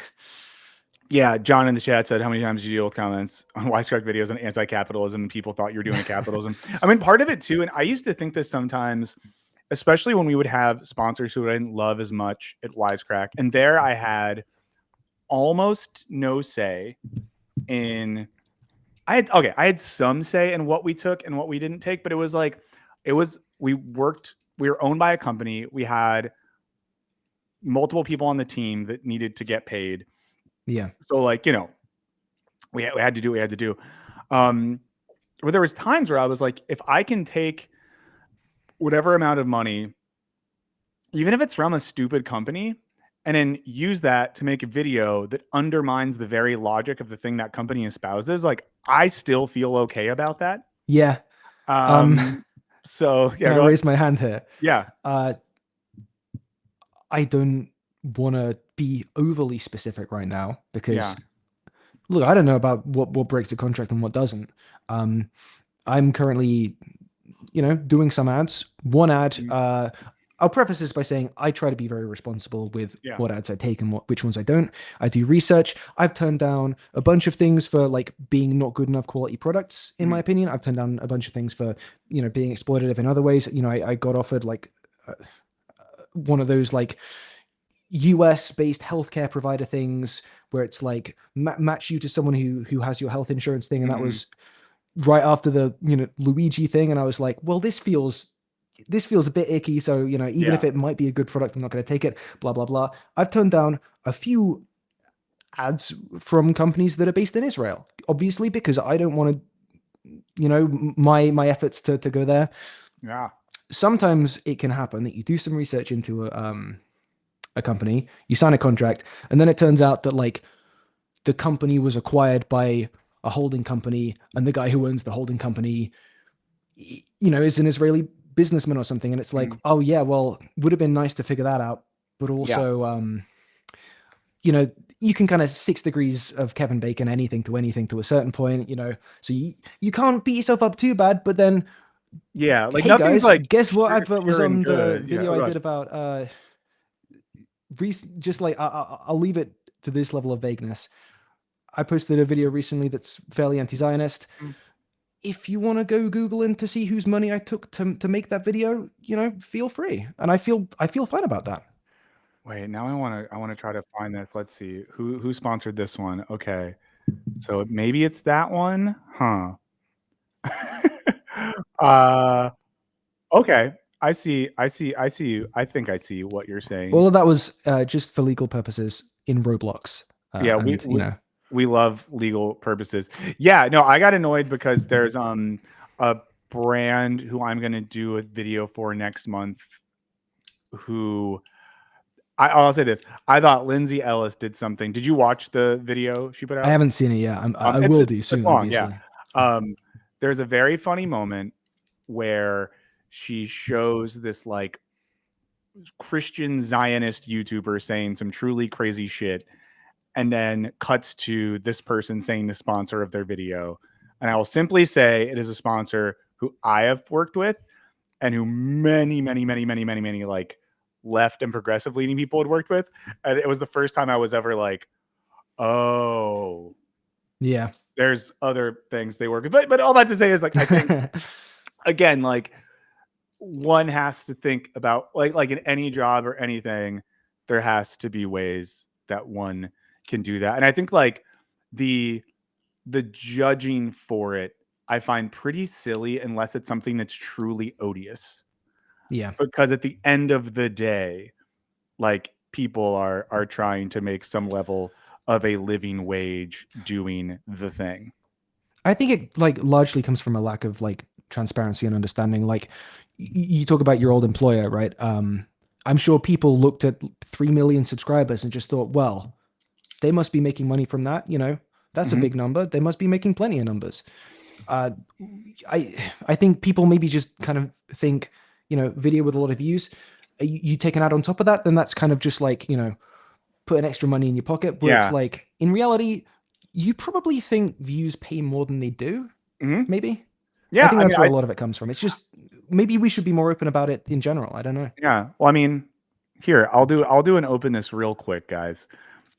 Yeah, John in the chat said, how many times did you deal with comments on Wisecrack videos on anti-capitalism and people thought you were doing a capitalism? I mean, part of it too, and I used to think this sometimes, especially when we would have sponsors who I didn't love as much at Wisecrack. And there I had almost no say in, I had some say in what we took and what we didn't take, but we were owned by a company. We had multiple people on the team that needed to get paid. Yeah. So like, we had to do what we had to do. But there was times where I was like, if I can take whatever amount of money, even if it's from a stupid company, and then use that to make a video that undermines the very logic of the thing that company espouses, like I still feel okay about that. Yeah. So yeah, can I raise my hand here? Yeah. I don't want to be overly specific right now because look, I don't know about what breaks the contract and what doesn't. I'm currently, doing some ads. One ad, I'll preface this by saying I try to be very responsible with what ads I take and which ones I don't. I do research. I've turned down a bunch of things for like being not good enough quality products, in my opinion. I've turned down a bunch of things for, being exploitative in other ways. I got offered like one of those like US based healthcare provider things where it's like match you to someone who has your health insurance thing. And that was right after the, Luigi thing. And I was like, well, this feels a bit icky. So, even if it might be a good product, I'm not going to take it, blah, blah, blah. I've turned down a few ads from companies that are based in Israel, obviously, because I don't want to, my efforts to go there. Yeah. Sometimes it can happen that you do some research into a company, you sign a contract, and then it turns out that like the company was acquired by a holding company, and the guy who owns the holding company, is an Israeli businessman or something. And it's like, oh yeah, well, would have been nice to figure that out but Yeah. also, you know, you can kind of 6 degrees of Kevin Bacon anything to a certain point, you know, so you can't beat yourself up too bad. But then, Yeah. Like hey nothing's guys, like guess what pure, advert was pure and on the good. Yeah. video Oh I gosh. did about just like I'll leave it to this level of vagueness. I posted a video recently that's fairly anti-Zionist. Mm. If you want to go Google in to see whose money I took to make that video, you know, feel free. And I feel fine about that. Wait, now I want to try to find this. Let's see. Who sponsored this one? Okay. So maybe it's that one? Huh. uh okay. I see you. I think I see what you're saying. All of that was just for legal purposes in Roblox. Yeah, we, And, you we know, we love legal purposes. Yeah, no, I got annoyed because there's a brand who I'm gonna do a video for next month who I'll say this. I thought Lindsay Ellis did something. Did you watch the video she put I out? haven't seen it yet. I It's will it's do it's soon, long, yeah. obviously. Um, there's a very funny moment where she shows this like Christian Zionist YouTuber saying some truly crazy shit, and then cuts to this person saying the sponsor of their video. And I will simply say it is a sponsor who I have worked with and who many like left and progressive leaning people had worked with. And it was the first time I was ever like, oh, Yeah. there's other things they work with. But all that to say is like, I think again, like one has to think about like in any job or anything, there has to be ways that one can do that. And I think like the judging for it, I find pretty silly unless it's something that's truly odious. Yeah. Because at the end of the day, like people are trying to make some level of a living wage doing the thing. I think it like largely comes from a lack of like transparency and understanding. Like you talk about your old employer, right? I'm sure people looked at 3 million subscribers and just thought, well, they must be making money from that. You know, that's a Mhm. big number. They must be making plenty of numbers. Uh, I think people maybe just kind of think, you know, video with a lot of views, you take an ad on top of that, then that's kind of just like, you know, putting extra money in your pocket. Where it's Yeah. like in reality, you probably think views pay more than they do. Mhm. Maybe. I Yeah. think I mean, that's where a lot of it comes from. It's just maybe we should be more open about it in general. I don't know. yeah. Well, I mean, here, I'll do an openness real quick, guys.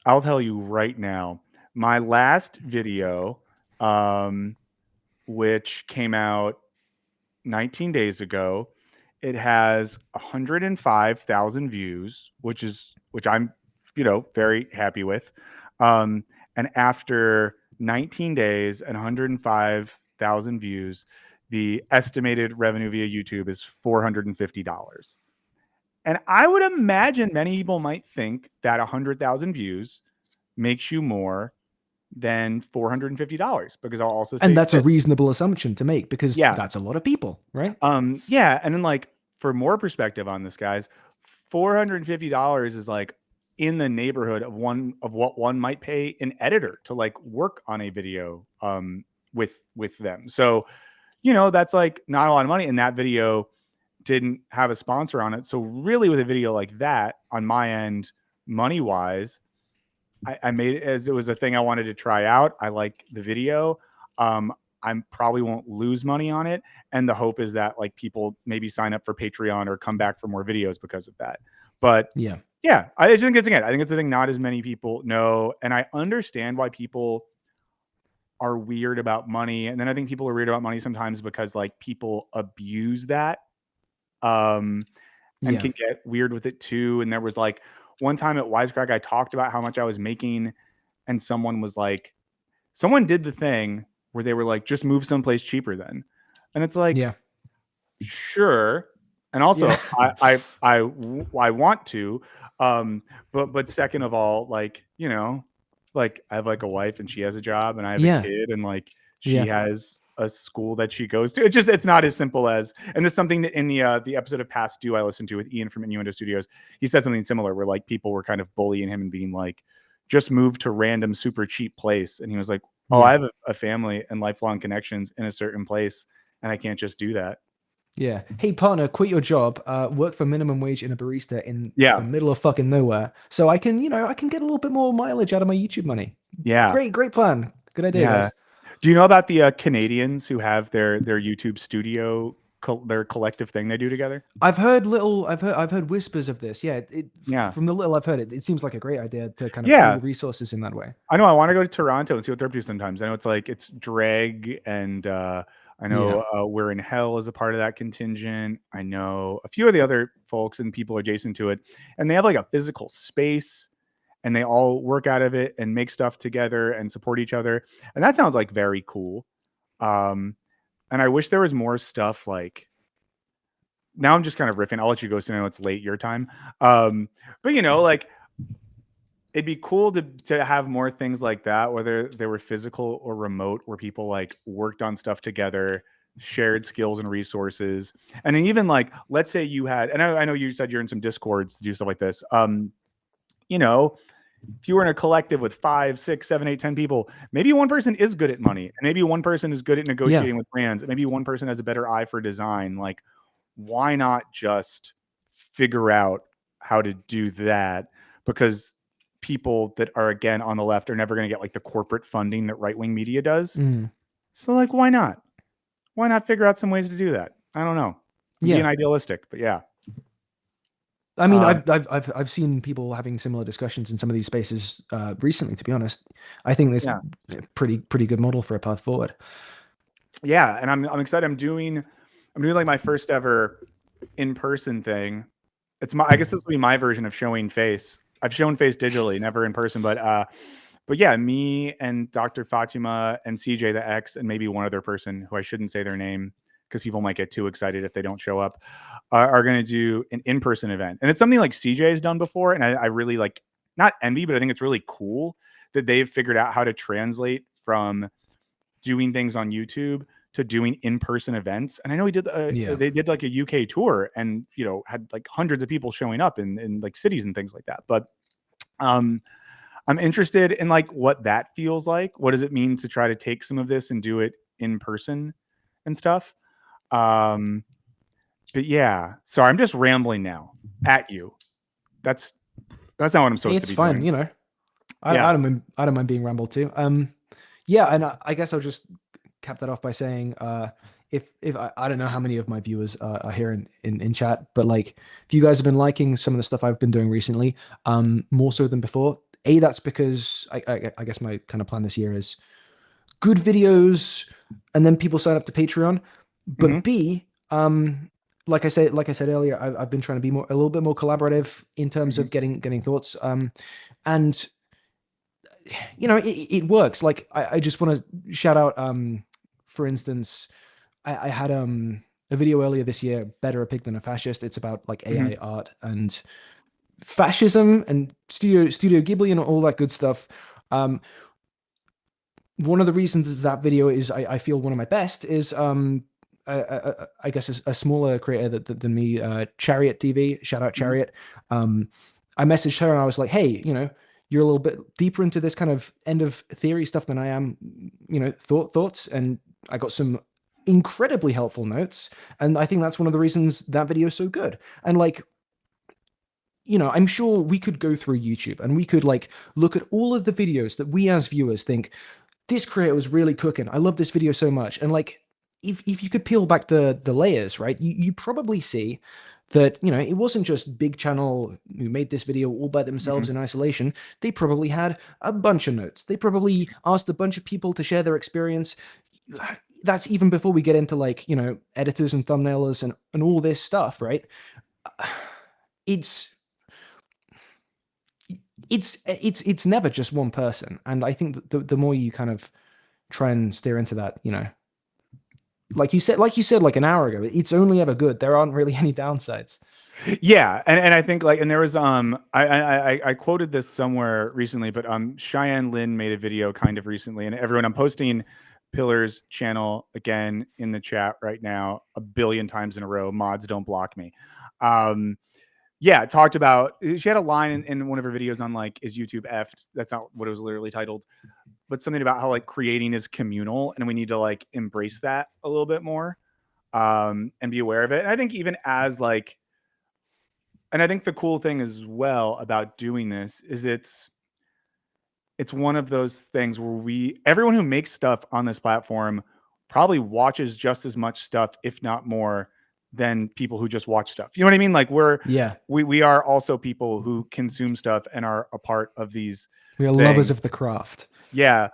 I'll tell you right now. My last video, um, which came out 19 days ago, it has 105,000 views, which I'm, very happy with. Um, and after 19 days and 105,000 views, the estimated revenue via YouTube is $450. And I would imagine many people might think that 100,000 views makes you more than $450 because I'll also And say that's a this. reasonable assumption to make because Yeah. that's a lot of people, right? Yeah, and then like for more perspective on this, guys, $450 is like in the neighborhood of what one might pay an editor to like work on a video with them. So, that's like not a lot of money. And that video didn't have a sponsor on it. So really with a video like that on my end, money wise, I made it as it was a thing I wanted to try out. I like the video. Um, I probably won't lose money on it. And the hope is that like people maybe sign up for Patreon or come back for more videos because of that. But Yeah. yeah, I just think I think it's a thing not as many people know. And I understand why people are weird about money. And then I think people are weird about money sometimes because like people abuse that. Um, and Yeah. can get weird with it too. And there was like one time at Wisecrack, I talked about how much I was making, and someone was like, someone did the thing where they were like, just move someplace cheaper then. And it's like, Yeah. sure. And also Yeah. I want to, but second of all, like, like I have like a wife and she has a job and I have a Yeah. kid and like she Yeah. has a school that she goes to. It's not as simple as, and there's something that in the episode of Past Due I listened to with Ian from Innuendo Studios, he said something similar where like people were kind of bullying him and being like, just move to random super cheap place. And he was like, oh, I Yeah. have a family and lifelong connections in a certain place and I can't just do that. Yeah. Hey, partner, quit your job, work for minimum wage in a barista in the Yeah, middle of fucking nowhere. So I can, I can get a little bit more mileage out of my YouTube money. yeah, Great plan. Good idea, yeah. guys. Do you know about the Canadians who have their YouTube studio, their collective thing they do together? I've heard whispers of this. Yeah, Yeah, from the little I've heard, it seems like a great idea to kind of pool yeah. resources in that way. I know I want to go to Toronto and see what they're up to sometimes. I know it's like it's drag and I Yeah. know We're in Hell is a part of that contingent. I know a few of the other folks and people adjacent to it, and they have like a physical space and they all work out of it and make stuff together and support each other. And that sounds like very cool. Um, and I wish there was more stuff like now I'm just kind of riffing. I'll let you go so I know it's late your time. But like it'd be cool to have more things like that, whether they were physical or remote, where people like worked on stuff together, shared skills and resources. And then even like, let's say you had, and I know you said you're in some discords to do stuff like this. You know, if you were in a collective with 5, 6, 7, 8, 10 people, maybe one person is good at money, and maybe one person is good at Yeah. negotiating with brands, and maybe one person has a better eye for design. Like, why not just figure out how to do that? Because people that are again on the left are never going to get like the corporate funding that right-wing media does. Mm. So like, why not? Why not figure out some ways to do that? I don't know. I'm being Yeah. idealistic, but yeah. I mean, Um, I've seen people having similar discussions in some of these spaces recently. To be honest, I think this yeah, pretty good model for a path forward. yeah, and I'm excited. I'm doing like my first ever in-person thing. I guess this will be my version of showing face. I've shown face digitally, never in person, but yeah, me and Dr. Fatima and CJ the X and maybe one other person who I shouldn't say their name because people might get too excited if they don't show up, are going to do an in-person event. And it's something like CJ has done before. And I really like, not envy, but I think it's really cool that they've figured out how to translate from doing things on YouTube to doing in-person events. And I know Yeah. they did like a UK tour and, had like hundreds of people showing up in like cities and things like that. But, um, I'm interested in like what that feels like. What does it mean to try to take some of this and do it in person and stuff? Um, but yeah, sorry, I'm just rambling now at you. That's that's not what I'm Hey, supposed to it's be fine. doing. I Yeah. I don't mind being rambled too. Yeah, and I guess I'll just cap that off by saying, if I don't know how many of my viewers are here in chat, but like if you guys have been liking some of the stuff I've been doing recently, more so than before. That's because I guess my kind of plan this year is good videos, and then people sign up to Patreon. Hmm. But B, like I said earlier, I've been trying to be a little bit more collaborative in terms Hmm. of getting thoughts. And it works. Like I just want to shout out, for instance, I had a video earlier this year, Better a Pig Than a Fascist. It's about like AI Hmm. art and fascism and Studio Ghibli and all that good stuff. Um, one of the reasons that video is I feel one of my best is I guess a smaller creator than me, Chariot TV. Shout out Hmm. Chariot. I messaged her and I was like, hey, you're a little bit deeper into this kind of end of theory stuff than I am, thoughts, and I got some incredibly helpful notes, and I think that's one of the reasons that video is so good. And like, I'm sure we could go through YouTube and we could like look at all of the videos that we as viewers think this creator was really cooking. I love this video so much. And like, if you could peel back the layers, right, you probably see that, it wasn't just big channel who made this video all by themselves Hmm. in isolation. They probably had a bunch of notes. They probably asked a bunch of people to share their experience. That's even before we get into like, editors and thumbnailers and all this stuff, right? It's it's never just one person. And I think that the more you kind of try and steer into that, like you said like an hour ago, it's only ever good. There aren't really any downsides. Yeah, and I think like, and there was I quoted this somewhere recently, but Cheyenne Lynn made a video kind of recently, and everyone, I'm posting Pillar's channel again in the chat right now a billion times in a row. Mods don't block me. Um, yeah, talked about, she had a line in one of her videos on like, is YouTube effed? That's not what it was literally titled, but something about how like creating is communal and we need to like embrace that a little bit more. and be aware of it. And I think even as like, and I think the cool thing as well about doing this is it's one of those things where everyone who makes stuff on this platform probably watches just as much stuff, if not more, than people who just watch stuff. You know what I mean? Like we are also people who consume stuff and are a part of these We are things. lovers of the craft. Yeah.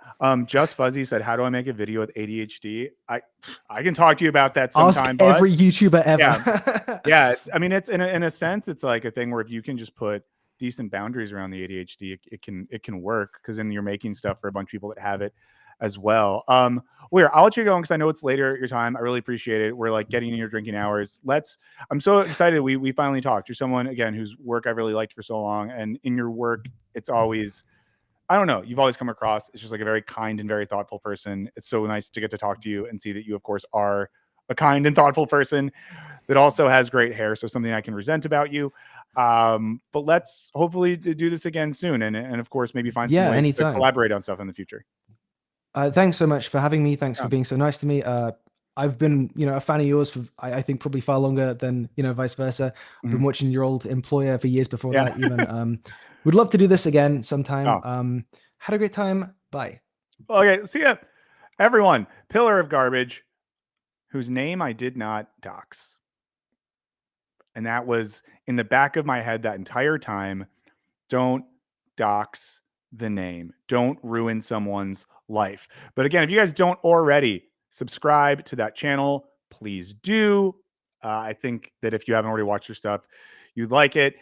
Just Fuzzy said, how do I make a video with ADHD? I can talk to you about that sometime. Ask every YouTuber ever. Yeah. I mean, it's in a sense, it's like a thing where if you can just put decent boundaries around the ADHD, it can work, because then you're making stuff for a bunch of people that have it as well. I'll let you go because I know it's later at your time. I really appreciate it. We're like getting in your drinking hours. I'm so excited we finally talked. You're someone, again, whose work I've really liked for so long, and in your work, it's always, I don't know, you've always come across, it's just like a very kind and very thoughtful person. It's so nice to get to talk to you and see that you, of course, are a kind and thoughtful person that also has great hair. So something I can resent about you. But let's hopefully do this again soon. And of course, maybe find some ways to collaborate on stuff in the future. Thanks so much for having me. Thanks for being so nice to me. I've been, a fan of yours for, I think, probably far longer than, vice versa. I've been watching your old employer for years before that even. Would love to do this again sometime. Had a great time. Bye. Okay, see ya. Everyone, pillar of garbage, whose name I did not dox. And that was in the back of my head that entire time. Don't dox the name. Don't ruin someone's life. But again, if you guys don't already subscribe to that channel, please do. I think that if you haven't already watched your stuff, you'd like it.